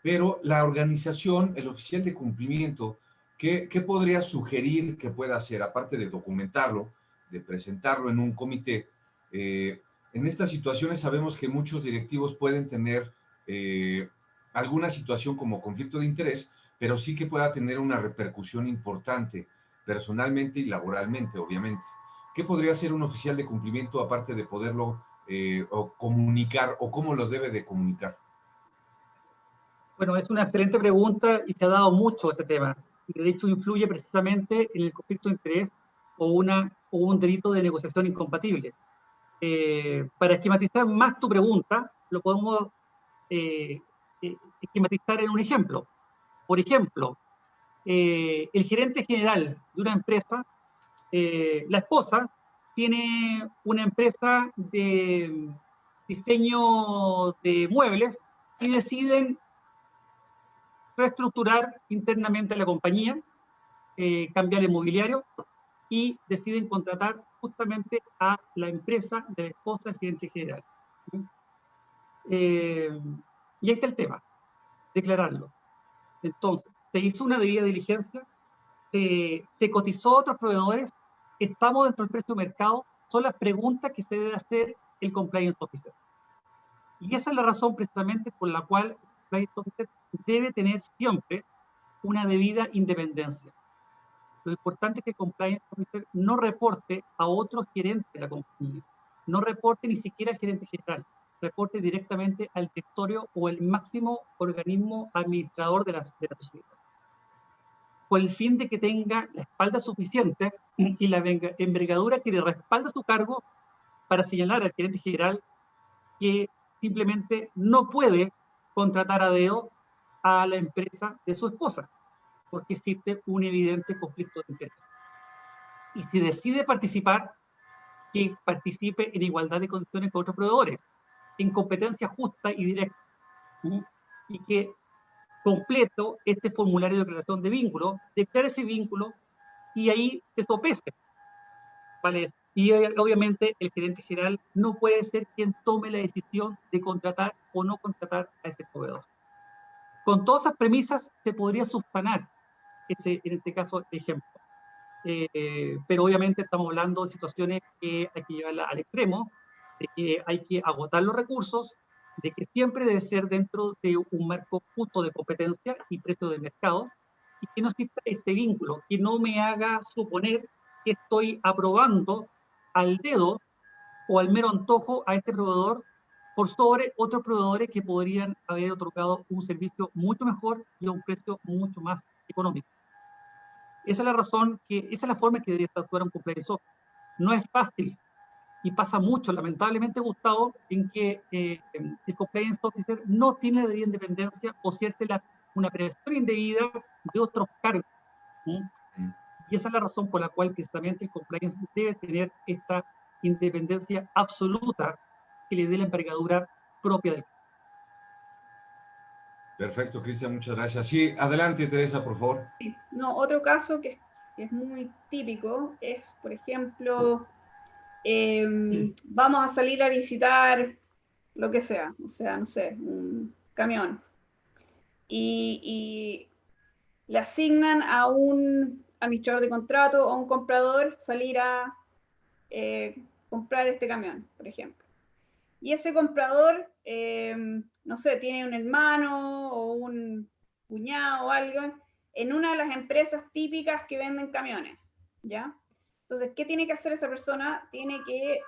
Pero la organización, el oficial de cumplimiento, ¿qué podría sugerir que pueda hacer, aparte de documentarlo, de presentarlo en un comité? En estas situaciones sabemos que muchos directivos pueden tener alguna situación como conflicto de interés, pero sí que pueda tener una repercusión importante personalmente y laboralmente, obviamente. ¿Qué podría hacer un oficial de cumplimiento aparte de poderlo o comunicar o cómo lo debe de comunicar? Bueno, es una excelente pregunta y se ha dado mucho ese tema. Y de hecho influye precisamente en el conflicto de interés o un delito de negociación incompatible. Para esquematizar más tu pregunta, lo podemos esquematizar en un ejemplo. Por ejemplo, el gerente general de una empresa, la esposa, tiene una empresa de diseño de muebles y deciden reestructurar internamente la compañía, cambiar el mobiliario y deciden contratar justamente a la empresa de la esposa del gerente general. Y ahí está el tema, declararlo. Entonces, se hizo una debida diligencia, se cotizó a otros proveedores, estamos dentro del precio de mercado, son las preguntas que se debe hacer el compliance officer. Y esa es la razón precisamente por la cual el compliance officer debe tener siempre una debida independencia. Lo importante es que el compliance officer no reporte a otro gerente de la compañía, no reporte ni siquiera al gerente general, reporte directamente al directorio o el máximo organismo administrador de la sociedad. con el fin de que tenga la espalda suficiente y la envergadura que le respalda su cargo para señalar al gerente general que simplemente no puede contratar a dedo a la empresa de su esposa, porque existe un evidente conflicto de interés. Y si decide participar, que participe en igualdad de condiciones con otros proveedores, en competencia justa y directa, y que completo este formulario de declaración de vínculo, declare ese vínculo y ahí se sopese, ¿vale? Y obviamente el gerente general no puede ser quien tome la decisión de contratar o no contratar a ese proveedor. Con todas esas premisas se podría subsanar ese, en este caso, ejemplo. Pero obviamente estamos hablando de situaciones que hay que llevarla al extremo, de que hay que agotar los recursos, de que siempre debe ser dentro de un marco justo de competencia y precio de mercado, y que no exista este vínculo, que no me haga suponer que estoy aprobando al dedo o al mero antojo a este proveedor por sobre otros proveedores que podrían haber otorgado un servicio mucho mejor y a un precio mucho más económico. Esa es la razón, esa es la forma en que debería actuar un compliance officer. No es fácil y pasa mucho, lamentablemente, Gustavo, en que el compliance officer no tiene la debida independencia o cierta una presión indebida de otros cargos. Y esa es la razón por la cual precisamente el compliance debe tener esta independencia absoluta que le dé la envergadura propia del. Perfecto, Cristian, muchas gracias. Sí, adelante, Teresa, por favor. No, otro caso que es muy típico es, por ejemplo, vamos a salir a visitar lo que sea, o sea, no sé, un camión. Y le asignan a un administrador de contrato o a un comprador salir a comprar este camión, por ejemplo. Y ese comprador, no sé, tiene un hermano o un cuñado o algo en una de las empresas típicas que venden camiones, ¿ya? Entonces, ¿qué tiene que hacer esa persona? Tiene que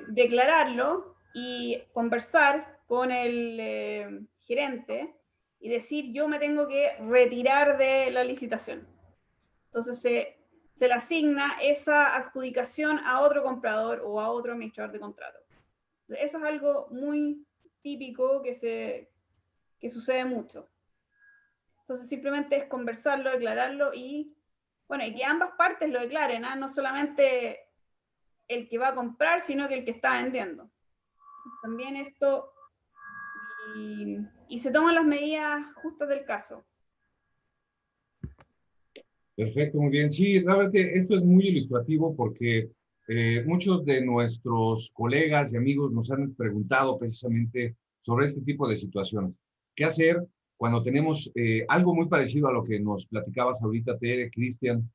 declararlo y conversar con el gerente y decir, yo me tengo que retirar de la licitación. Entonces, se le asigna esa adjudicación a otro comprador o a otro administrador de contrato. Eso es algo muy típico que sucede mucho. Entonces simplemente es conversarlo, declararlo y, bueno, y que ambas partes lo declaren, ¿eh? No solamente el que va a comprar, sino que el que está vendiendo. Entonces, también esto, y se toman las medidas justas del caso. Perfecto, muy bien. Sí, realmente esto es muy ilustrativo porque muchos de nuestros colegas y amigos nos han preguntado precisamente sobre este tipo de situaciones. ¿Qué hacer cuando tenemos algo muy parecido a lo que nos platicabas ahorita, Tere, Cristian?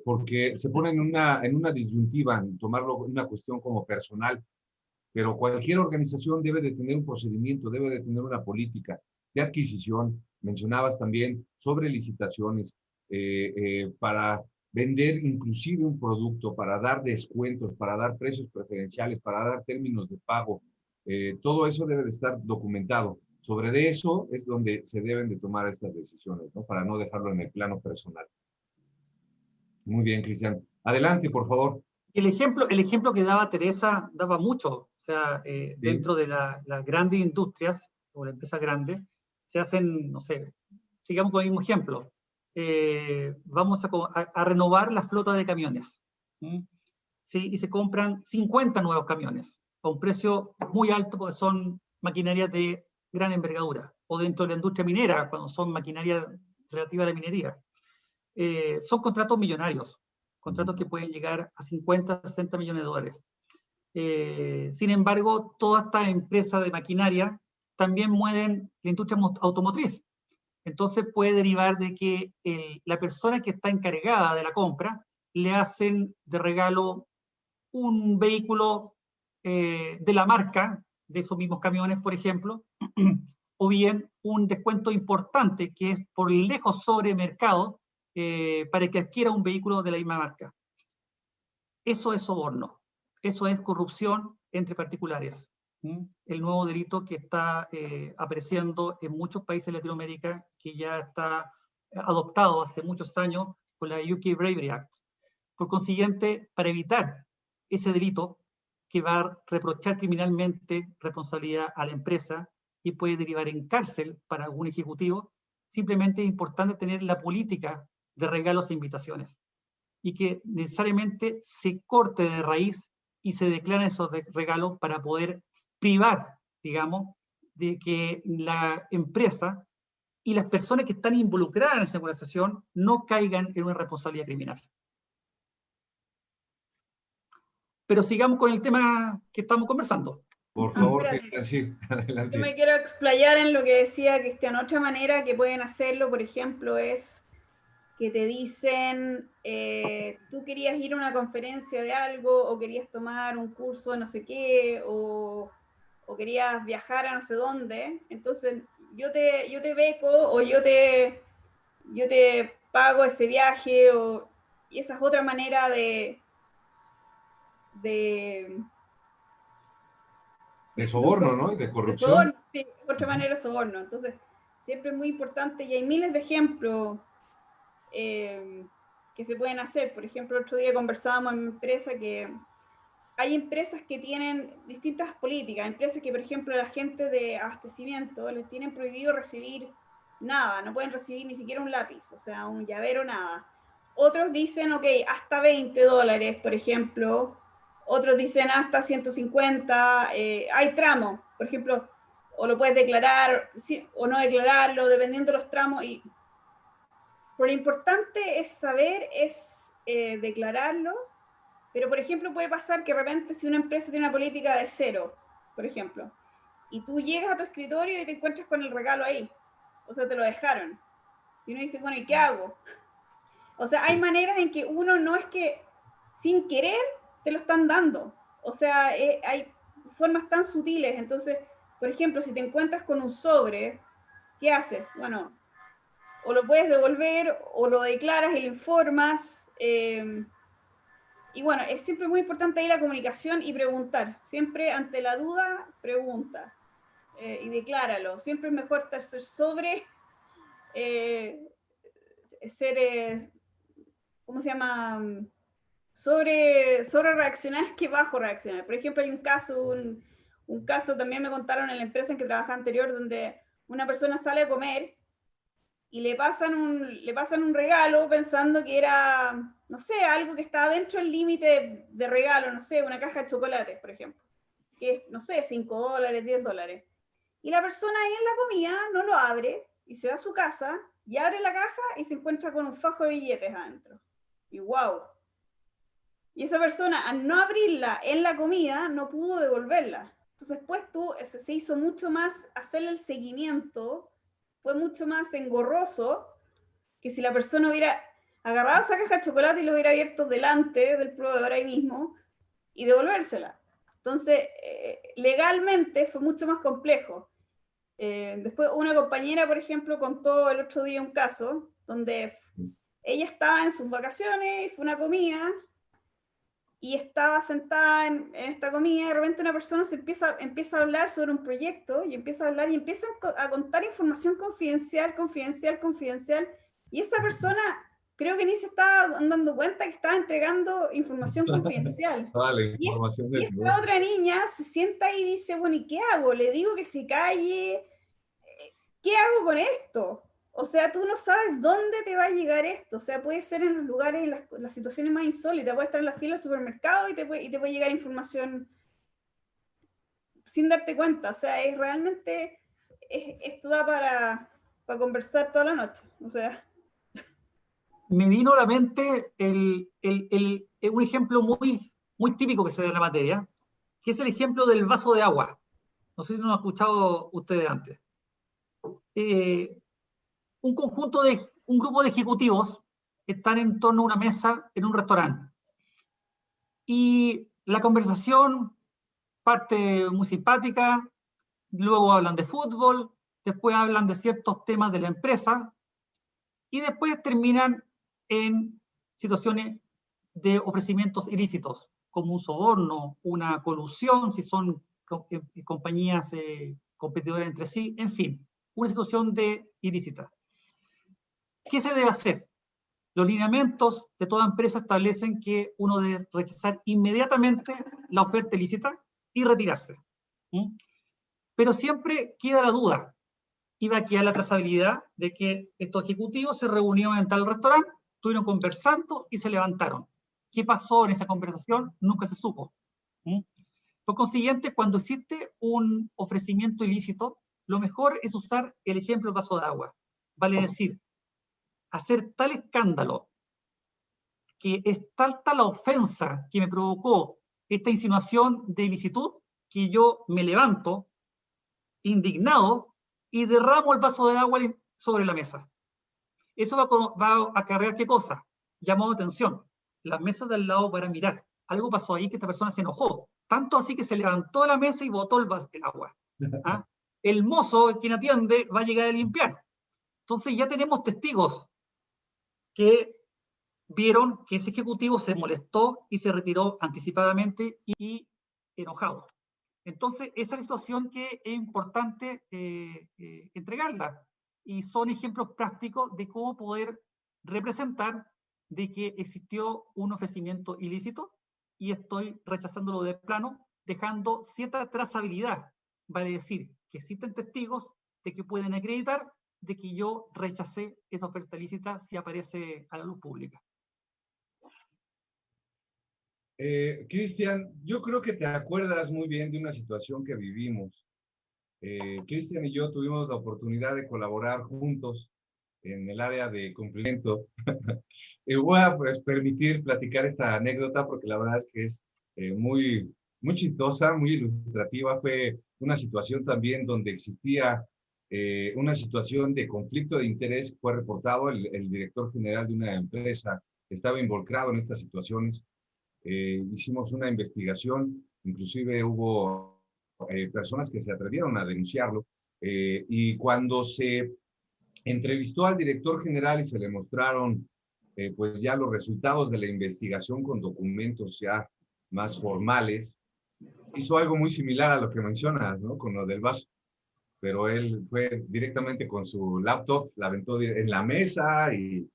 Porque se ponen en una disyuntiva, en tomarlo una cuestión como personal, pero cualquier organización debe de tener un procedimiento, debe de tener una política de adquisición. Mencionabas también sobre licitaciones, para vender inclusive un producto, para dar descuentos, para dar precios preferenciales, para dar términos de pago. Todo eso debe de estar documentado. Sobre eso es donde se deben de tomar estas decisiones, ¿no? Para no dejarlo en el plano personal. Muy bien, Cristian. Adelante, por favor. El ejemplo que daba Teresa daba mucho. O sea, Sí. dentro de las grandes industrias o las empresas grandes, se hacen, no sé, sigamos con el mismo ejemplo. Vamos a renovar la flota de camiones. ¿Sí? Y se compran 50 nuevos camiones a un precio muy alto porque son maquinarias de gran envergadura. O dentro de la industria minera, cuando son maquinaria relativa a la minería. Son contratos millonarios, contratos que pueden llegar a 50, 60 millones de dólares. Sin embargo, toda esta empresa de maquinaria también mueven la industria automotriz. Entonces puede derivar de que la persona que está encargada de la compra le hacen de regalo un vehículo de la marca de esos mismos camiones, por ejemplo, o bien un descuento importante que es por lejos sobre mercado para que adquiera un vehículo de la misma marca. Eso es soborno, eso es corrupción entre particulares. El nuevo delito que está apareciendo en muchos países de Latinoamérica, que ya está adoptado hace muchos años con la UK Bravery Act. Por consiguiente, para evitar ese delito que va a reprochar criminalmente responsabilidad a la empresa y puede derivar en cárcel para algún ejecutivo, simplemente es importante tener la política de regalos e invitaciones y que necesariamente se corte de raíz y se declaren esos regalos para poder privar, digamos, de que la empresa y las personas que están involucradas en esa organización no caigan en una responsabilidad criminal. Pero sigamos con el tema que estamos conversando. Por favor, Cristian, sí, adelante. Yo me quiero explayar en lo que decía Cristian. Otra manera que pueden hacerlo, por ejemplo, es que te dicen, tú querías ir a una conferencia de algo, o querías tomar un curso de no sé qué, o querías viajar a no sé dónde, entonces yo te beco, o yo te pago ese viaje, y esa es otra manera de soborno, ¿no? De corrupción. De soborno, sí, otra manera de soborno. Entonces, siempre es muy importante, y hay miles de ejemplos que se pueden hacer. Por ejemplo, el otro día conversábamos en mi empresa que hay empresas que tienen distintas políticas, empresas que, por ejemplo, la gente de abastecimiento les tienen prohibido recibir nada, no pueden recibir ni siquiera un lápiz, o sea, un llavero, nada. Otros dicen, ok, hasta $20, por ejemplo. Otros dicen hasta 150. Hay tramos, por ejemplo, o lo puedes declarar o no declararlo, dependiendo de los tramos. Y lo importante es saber, declararlo. Pero, por ejemplo, puede pasar que de repente si una empresa tiene una política de 0, por ejemplo, y tú llegas a tu escritorio y te encuentras con el regalo ahí, o sea, te lo dejaron. Y uno dice, bueno, ¿y qué hago? O sea, hay maneras en que uno no es que sin querer te lo están dando. O sea, hay formas tan sutiles. Entonces, por ejemplo, si te encuentras con un sobre, ¿qué haces? Bueno, o lo puedes devolver, o lo declaras y lo informas. Y bueno, es siempre muy importante ahí la comunicación y preguntar. Siempre ante la duda, pregunta y decláralo. Siempre es mejor estar sobre ser, ¿cómo se llama? Sobre reaccionar que bajo reaccionar. Por ejemplo, hay un caso también me contaron en la empresa en que trabajaba anterior, donde una persona sale a comer y le pasan un regalo pensando que era, no sé, algo que estaba dentro del límite de regalo, no sé, una caja de chocolates, por ejemplo, que es, no sé, $5, $10. Y la persona ahí en la comida no lo abre y se va a su casa y abre la caja y se encuentra con un fajo de billetes adentro. Y wow. Y esa persona, al no abrirla en la comida, no pudo devolverla. Entonces, se hizo mucho más hacerle el seguimiento, fue mucho más engorroso que si la persona hubiera agarrado esa caja de chocolate y lo hubiera abierto delante del proveedor ahí mismo y devolvérsela. Entonces, legalmente fue mucho más complejo. Después, una compañera, por ejemplo, contó el otro día un caso donde ella estaba en sus vacaciones, fue una comida, y estaba sentada en esta comida, y de repente una persona empieza a hablar sobre un proyecto, y empieza a contar información confidencial, y esa persona creo que ni se estaba dando cuenta que estaba entregando información confidencial. Vale, información y esta otra niña se sienta ahí y dice, bueno, ¿y qué hago? ¿Le digo que se calle? ¿Qué hago con esto? O sea, tú no sabes dónde te va a llegar esto. O sea, puede ser en los lugares, en las situaciones más insólitas. Puede estar en la fila del supermercado y te puede llegar información sin darte cuenta. O sea, realmente esto da para conversar toda la noche. O sea. Me vino a la mente un ejemplo muy, muy típico que se da en la materia, que es el ejemplo del vaso de agua. No sé si lo han escuchado ustedes antes. Un grupo de ejecutivos están en torno a una mesa en un restaurante. Y la conversación parte muy simpática, luego hablan de fútbol, después hablan de ciertos temas de la empresa, y después terminan en situaciones de ofrecimientos ilícitos, como un soborno, una colusión, si son compañías competidoras entre sí, en fin, una situación de ilícita. ¿qué se debe hacer? Los lineamientos de toda empresa establecen que uno debe rechazar inmediatamente la oferta ilícita y retirarse. Pero siempre queda la duda, y va a quedar la trazabilidad de que estos ejecutivos se reunieron en tal restaurante, estuvieron conversando y se levantaron. ¿Qué pasó en esa conversación? Nunca se supo. Por consiguiente, cuando existe un ofrecimiento ilícito, lo mejor es usar el ejemplo del vaso de agua. Vale decir, hacer tal escándalo, que es tal la ofensa que me provocó esta insinuación de ilicitud, que yo me levanto indignado y derramo el vaso de agua sobre la mesa. Eso va a acarrear ¿qué cosa? Llamó atención. Las mesas de al lado para mirar. Algo pasó ahí que esta persona se enojó. Tanto así que se levantó de la mesa y botó el agua. ¿Ah? El mozo, quien atiende, va a llegar a limpiar. Entonces ya tenemos testigos que vieron que ese ejecutivo se molestó y se retiró anticipadamente y enojado. Entonces, esa es la situación que es importante entregarla. Y son ejemplos prácticos de cómo poder representar de que existió un ofrecimiento ilícito y estoy rechazándolo de plano, dejando cierta trazabilidad. Vale decir que existen testigos de que pueden acreditar de que yo rechacé esa oferta ilícita si aparece a la luz pública. Cristian, yo creo que te acuerdas muy bien de una situación que vivimos. Cristian y yo tuvimos la oportunidad de colaborar juntos en el área de cumplimiento. Y voy a permitir platicar esta anécdota porque la verdad es que es muy chistosa, muy ilustrativa. Fue una situación también donde existía una situación de conflicto de interés. Fue reportado el director general de una empresa que estaba involucrado en estas situaciones. Hicimos una investigación, inclusive hubo personas que se atrevieron a denunciarlo, y cuando se entrevistó al director general y se le mostraron pues ya los resultados de la investigación con documentos ya más formales, hizo algo muy similar a lo que mencionas, ¿no? Con lo del vaso, pero él fue directamente con su laptop, la aventó en la mesa y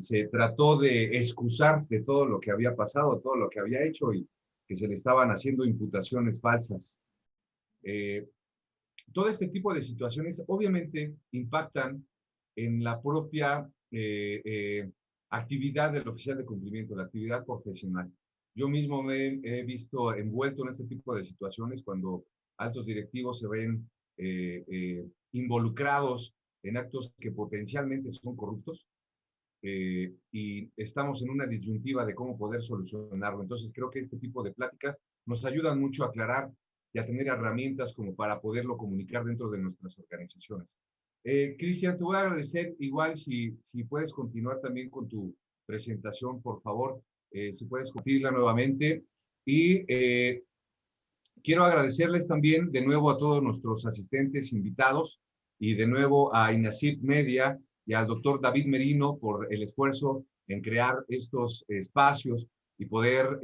se trató de excusar de todo lo que había pasado, todo lo que había hecho y que se le estaban haciendo imputaciones falsas. Todo este tipo de situaciones obviamente impactan en la propia actividad del oficial de cumplimiento, la actividad profesional. Yo mismo me he visto envuelto en este tipo de situaciones cuando altos directivos se ven involucrados en actos que potencialmente son corruptos. Y estamos en una disyuntiva de cómo poder solucionarlo. Entonces creo que este tipo de pláticas nos ayudan mucho a aclarar y a tener herramientas como para poderlo comunicar dentro de nuestras organizaciones. Cristian, te voy a agradecer igual si puedes continuar también con tu presentación, por favor, si puedes compartirla nuevamente. Y quiero agradecerles también de nuevo a todos nuestros asistentes invitados y de nuevo a INACIP Media y al doctor David Merino por el esfuerzo en crear estos espacios y poder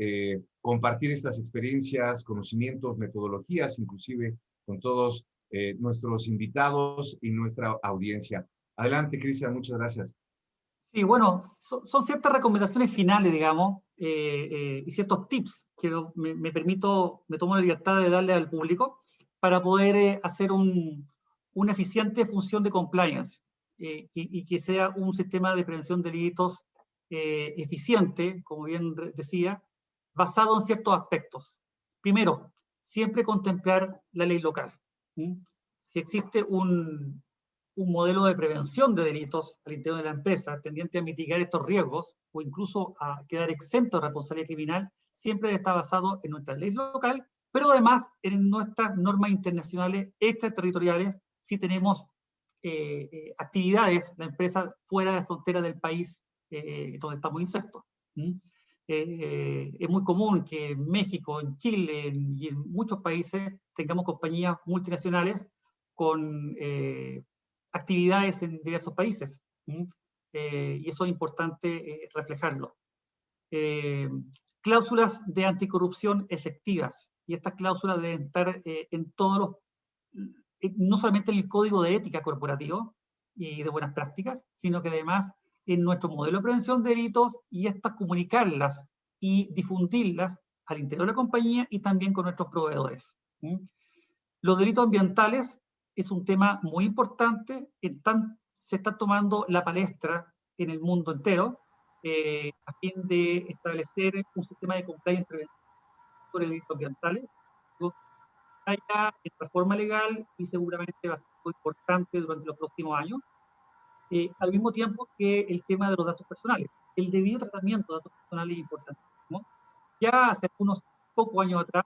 compartir estas experiencias, conocimientos, metodologías, inclusive con todos nuestros invitados y nuestra audiencia. Adelante, Cristian, muchas gracias. Sí, bueno, son ciertas recomendaciones finales, digamos, y ciertos tips que me tomo la libertad de darle al público para poder hacer una eficiente función de compliance y que sea un sistema de prevención de delitos eficiente, como bien decía, basado en ciertos aspectos. Primero, siempre contemplar la ley local. Si existe un modelo de prevención de delitos al interior de la empresa tendiente a mitigar estos riesgos o incluso a quedar exento de responsabilidad criminal, siempre está basado en nuestra ley local, pero además en nuestras normas internacionales extraterritoriales si tenemos actividades, la empresa fuera de la frontera del país donde estamos insertos. Es muy común que en México, en Chile y en muchos países tengamos compañías multinacionales con actividades en diversos países. Y eso es importante reflejarlo. Cláusulas de anticorrupción efectivas. Y estas cláusulas deben estar en todos los, no solamente en el código de ética corporativo, y de buenas prácticas, sino que además en nuestro modelo de prevención de delitos y estas comunicarlas y difundirlas al interior de la compañía y también con nuestros proveedores. Los delitos ambientales es un tema muy importante, se está tomando la palestra en el mundo entero a fin de establecer un sistema de compliance preventivo sobre delitos ambientales. Haya en reforma legal y seguramente va a ser muy importante durante los próximos años, al mismo tiempo que el tema de los datos personales. El debido tratamiento de datos personales es importantísimo. Ya hace unos pocos años atrás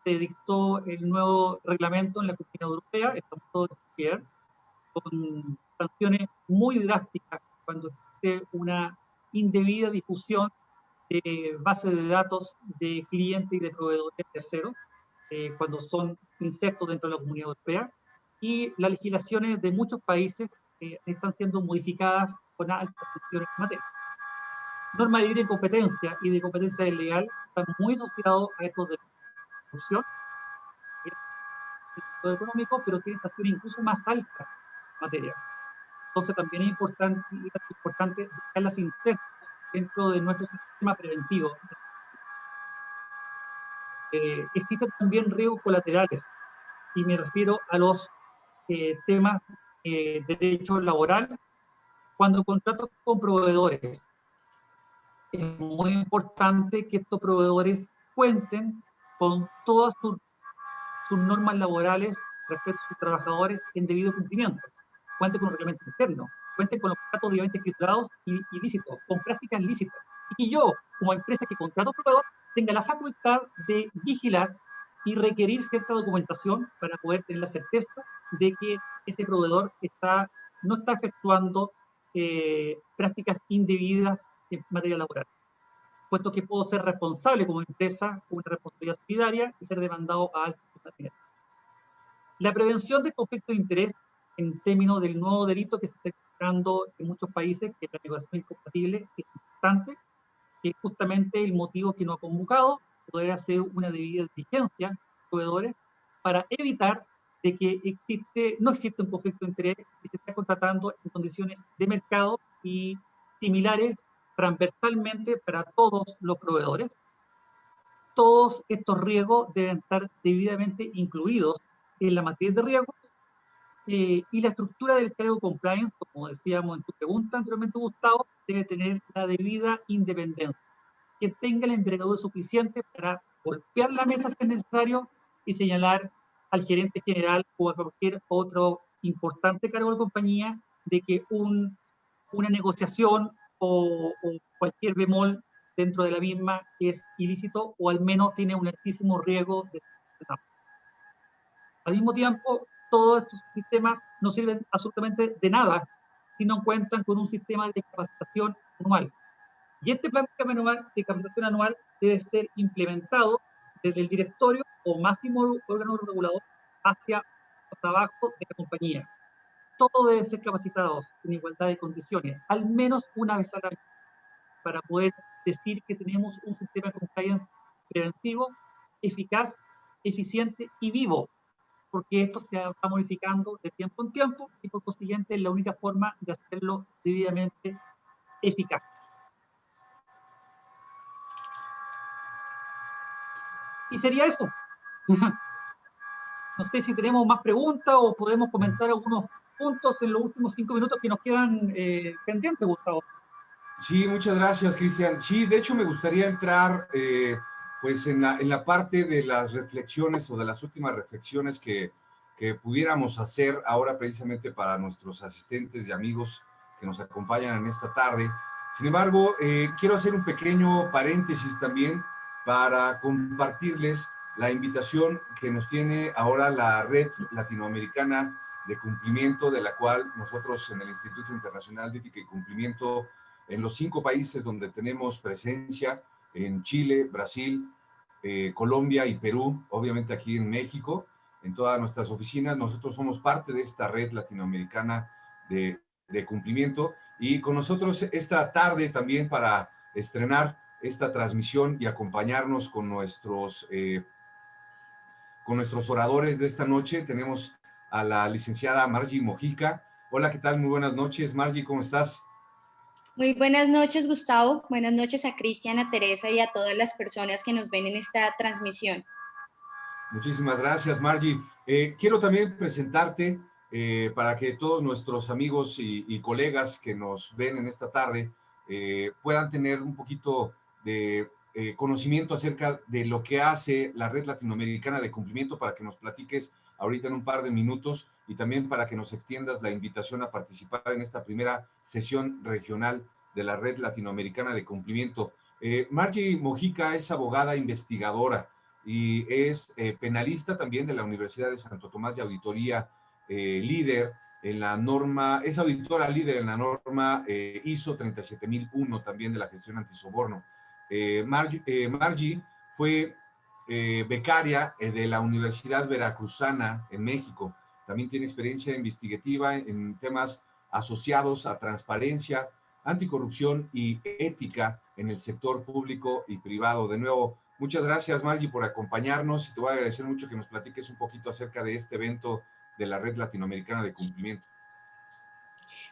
se dictó el nuevo reglamento en la Comunidad Europea, estamos todos en con sanciones muy drásticas cuando existe una indebida difusión de bases de datos de clientes y de proveedores terceros, cuando son insertos dentro de la Comunidad Europea, y las legislaciones de muchos países están siendo modificadas con altas sanciones en materia. Norma de libre competencia y de competencia desleal están muy asociados a estos de corrupción, económico, pero tiene sanciones incluso más altas en materia. Entonces también es importante dejarlas insertas dentro de nuestro sistema preventivo. Existen también riesgos colaterales, y me refiero a los temas de derecho laboral. Cuando contrato con proveedores, es muy importante que estos proveedores cuenten con todas sus normas laborales respecto a sus trabajadores en debido cumplimiento. Cuenten con un reglamento interno, cuenten con los contratos debidamente escriturados y lícitos, con prácticas lícitas. Y que yo, como empresa que contrato proveedor, tenga la facultad de vigilar y requerir cierta documentación para poder tener la certeza de que ese proveedor no está efectuando prácticas indebidas en materia laboral, puesto que puedo ser responsable como empresa con una responsabilidad solidaria y ser demandado a altas niveles. La prevención de conflicto de interés en términos del nuevo delito que se está creando en muchos países, que es la negociación incompatible, es importante, que es justamente el motivo que nos ha convocado, poder hacer una debida diligencia a los proveedores para evitar de que no existe un conflicto de interés y se está contratando en condiciones de mercado y similares transversalmente para todos los proveedores. Todos estos riesgos deben estar debidamente incluidos en la matriz de riesgos y la estructura del cargo compliance, como decíamos en tu pregunta anteriormente, Gustavo, debe tener la debida independencia, que tenga la envergadura suficiente para golpear la mesa si es necesario y señalar al gerente general o a cualquier otro importante cargo de la compañía de que una negociación o cualquier bemol dentro de la misma es ilícito o al menos tiene un altísimo riesgo de... Al mismo tiempo, todos estos sistemas no sirven absolutamente de nada si no cuentan con un sistema de capacitación anual. Y este plan de capacitación anual debe ser implementado desde el directorio o máximo órgano regulador hacia abajo de la compañía. Todos deben ser capacitados en igualdad de condiciones, al menos una vez al año, para poder decir que tenemos un sistema de compliance preventivo, eficaz, eficiente y vivo, porque esto se va modificando de tiempo en tiempo y por consiguiente es la única forma de hacerlo debidamente eficaz. Y sería eso. No sé si tenemos más preguntas o podemos comentar algunos puntos en los últimos 5 minutos que nos quedan pendientes, Gustavo. Sí, muchas gracias, Cristian. Sí, de hecho me gustaría entrar pues en la parte de las reflexiones o de las últimas reflexiones que pudiéramos hacer ahora precisamente para nuestros asistentes y amigos que nos acompañan en esta tarde. Sin embargo, quiero hacer un pequeño paréntesis también para compartirles la invitación que nos tiene ahora la Red Latinoamericana de Cumplimiento, de la cual nosotros en el Instituto Internacional de Ética y Cumplimiento, en los 5 países donde tenemos presencia, en Chile, Brasil, Colombia y Perú, obviamente aquí en México, en todas nuestras oficinas, nosotros somos parte de esta red latinoamericana de cumplimiento, y con nosotros esta tarde también para estrenar esta transmisión y acompañarnos con nuestros oradores de esta noche, tenemos a la licenciada Margie Mojica. Hola, ¿qué tal? Muy buenas noches. Margie, ¿cómo estás? Muy buenas noches, Gustavo. Buenas noches a Cristian, a Teresa y a todas las personas que nos ven en esta transmisión. Muchísimas gracias, Margie. Quiero también presentarte para que todos nuestros amigos y colegas que nos ven en esta tarde puedan tener un poquito de conocimiento acerca de lo que hace la Red Latinoamericana de Cumplimiento, para que nos platiques ahorita en un par de minutos y también para que nos extiendas la invitación a participar en esta primera sesión regional de la Red Latinoamericana de Cumplimiento. Margie Mojica es abogada investigadora y es penalista también de la Universidad de Santo Tomás de Auditoría, líder en la norma, es auditora líder en la norma ISO 37001 también de la gestión antisoborno. Margie fue becaria de la Universidad Veracruzana en México. También tiene experiencia investigativa en temas asociados a transparencia, anticorrupción y ética en el sector público y privado. De nuevo, muchas gracias, Margie, por acompañarnos, y te voy a agradecer mucho que nos platiques un poquito acerca de este evento de la Red Latinoamericana de Cumplimiento.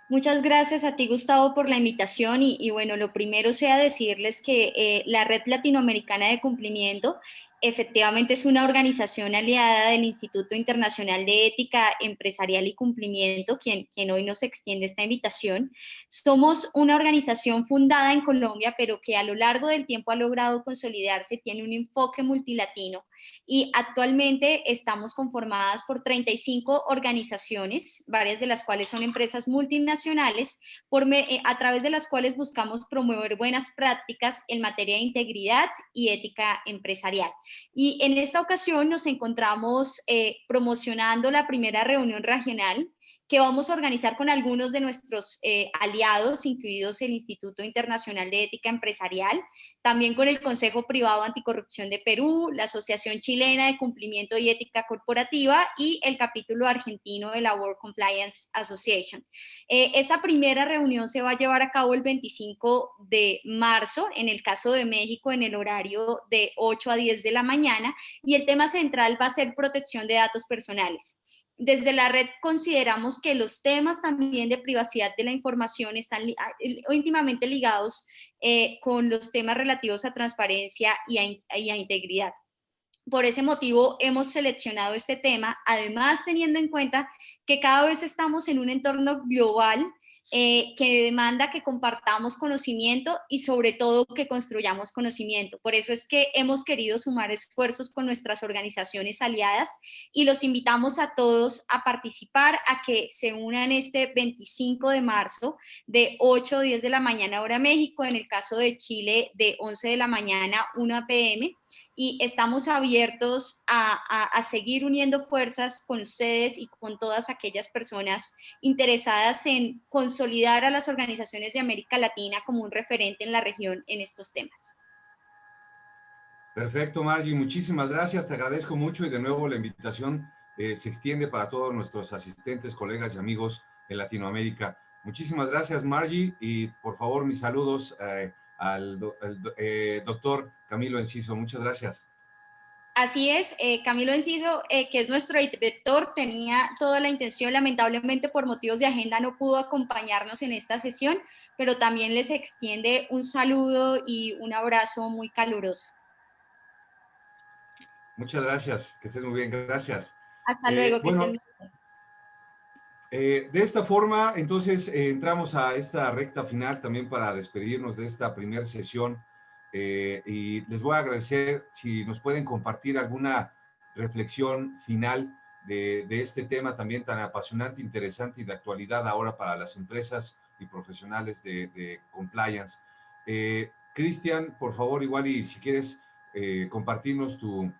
Muchas gracias a ti, Gustavo, por la invitación y bueno, lo primero sea decirles que la Red Latinoamericana de Cumplimiento efectivamente es una organización aliada del Instituto Internacional de Ética Empresarial y Cumplimiento, quien hoy nos extiende esta invitación. Somos una organización fundada en Colombia, pero que a lo largo del tiempo ha logrado consolidarse, tiene un enfoque multilatino y actualmente estamos conformadas por 35 organizaciones, varias de las cuales son empresas multinacionales, a través de las cuales buscamos promover buenas prácticas en materia de integridad y ética empresarial. Y en esta ocasión nos encontramos promocionando la primera reunión regional que vamos a organizar con algunos de nuestros aliados, incluidos el Instituto Internacional de Ética Empresarial, también con el Consejo Privado Anticorrupción de Perú, la Asociación Chilena de Cumplimiento y Ética Corporativa y el capítulo argentino de la World Compliance Association. Esta primera reunión se va a llevar a cabo el 25 de marzo, en el caso de México, en el horario de 8 a 10 de la mañana, y el tema central va a ser protección de datos personales. Desde la red consideramos que los temas también de privacidad de la información están íntimamente ligados con los temas relativos a transparencia y a integridad. Por ese motivo hemos seleccionado este tema, además teniendo en cuenta que cada vez estamos en un entorno global que demanda que compartamos conocimiento y sobre todo que construyamos conocimiento. Por eso es que hemos querido sumar esfuerzos con nuestras organizaciones aliadas y los invitamos a todos a participar, a que se unan este 25 de marzo de 8 a 10 de la mañana hora México, en el caso de Chile de 11 de la mañana 1 p.m., y estamos abiertos a seguir uniendo fuerzas con ustedes y con todas aquellas personas interesadas en consolidar a las organizaciones de América Latina como un referente en la región en estos temas. Perfecto, Margie, muchísimas gracias, te agradezco mucho, y de nuevo la invitación se extiende para todos nuestros asistentes, colegas y amigos en Latinoamérica. Muchísimas gracias, Margie, y por favor mis saludos al doctor Camilo Enciso. Muchas gracias. Así es, Camilo Enciso, que es nuestro director, tenía toda la intención, lamentablemente por motivos de agenda no pudo acompañarnos en esta sesión, pero también les extiende un saludo y un abrazo muy caluroso. Muchas gracias, que estés muy bien, gracias. Hasta luego, que estén muy bien. De esta forma, entonces, entramos a esta recta final también para despedirnos de esta primera sesión, y les voy a agradecer si nos pueden compartir alguna reflexión final de este tema también tan apasionante, interesante y de actualidad ahora para las empresas y profesionales de compliance. Cristian, por favor, igual, y si quieres compartirnos tu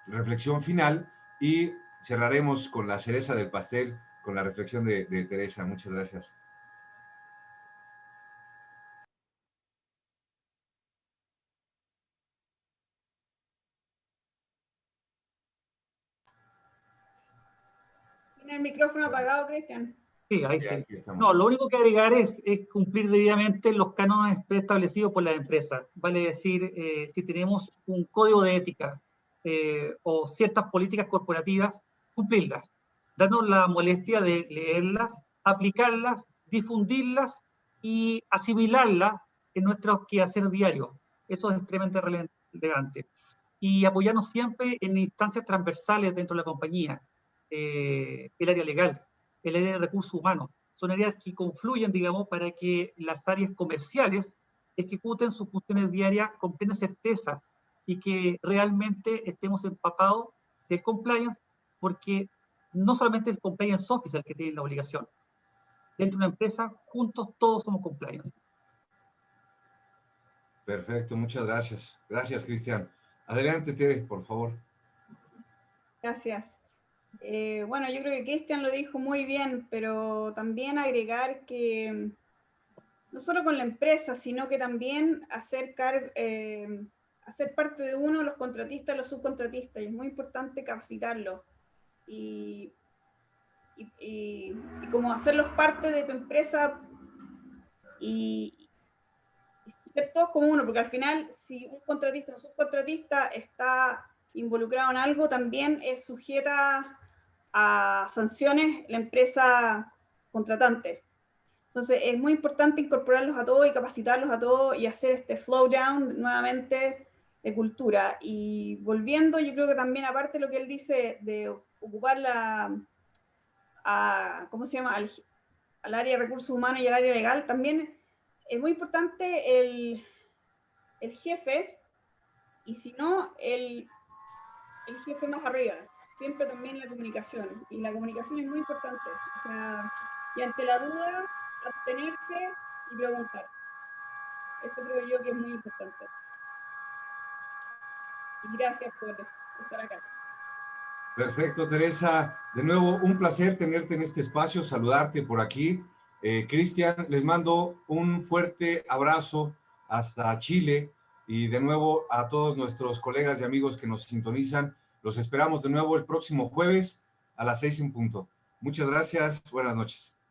reflexión final, y cerraremos con la cereza del pastel, con la reflexión de Teresa. Muchas gracias. ¿Tiene el micrófono apagado, Cristian? Sí, ahí sí. No, lo único que agregar es cumplir debidamente los cánones preestablecidos por la empresa. Vale decir, si tenemos un código de ética o ciertas políticas corporativas, cumplirlas. darnos la molestia de leerlas, aplicarlas, difundirlas y asimilarlas en nuestros quehaceres diarios. Eso es extremadamente relevante. Y apoyarnos siempre en instancias transversales dentro de la compañía, el área legal, el área de recursos humanos. Son áreas que confluyen, digamos, para que las áreas comerciales ejecuten sus funciones diarias con plena certeza y que realmente estemos empapados del compliance, porque no solamente es compliance officer el que tiene la obligación. Dentro de una empresa, juntos todos somos compliance. Perfecto, muchas gracias. Gracias, Cristian. Adelante, Tere, por favor. Gracias. Bueno, yo creo que Cristian lo dijo muy bien, pero también agregar que no solo con la empresa, sino que también hacer parte de uno los contratistas, los subcontratistas, y es muy importante capacitarlos y como hacerlos parte de tu empresa y ser todos como uno, porque al final si un contratista o subcontratista está involucrado en algo, también es sujeta a sanciones la empresa contratante. Entonces es muy importante incorporarlos a todos y capacitarlos a todos y hacer este flow down nuevamente de cultura. Y volviendo, yo creo que también aparte de lo que él dice de ocupar ¿cómo se llama? Al área de recursos humanos y al área legal, también es muy importante el jefe, y si no, el jefe más arriba. Siempre también la comunicación. Y la comunicación es muy importante. O sea, y ante la duda, abstenerse y preguntar. Eso creo yo que es muy importante. Y gracias por estar acá. Perfecto, Teresa. De nuevo, un placer tenerte en este espacio, saludarte por aquí. Cristian, les mando un fuerte abrazo hasta Chile y de nuevo a todos nuestros colegas y amigos que nos sintonizan. Los esperamos de nuevo el próximo jueves a las 6 en punto. Muchas gracias. Buenas noches.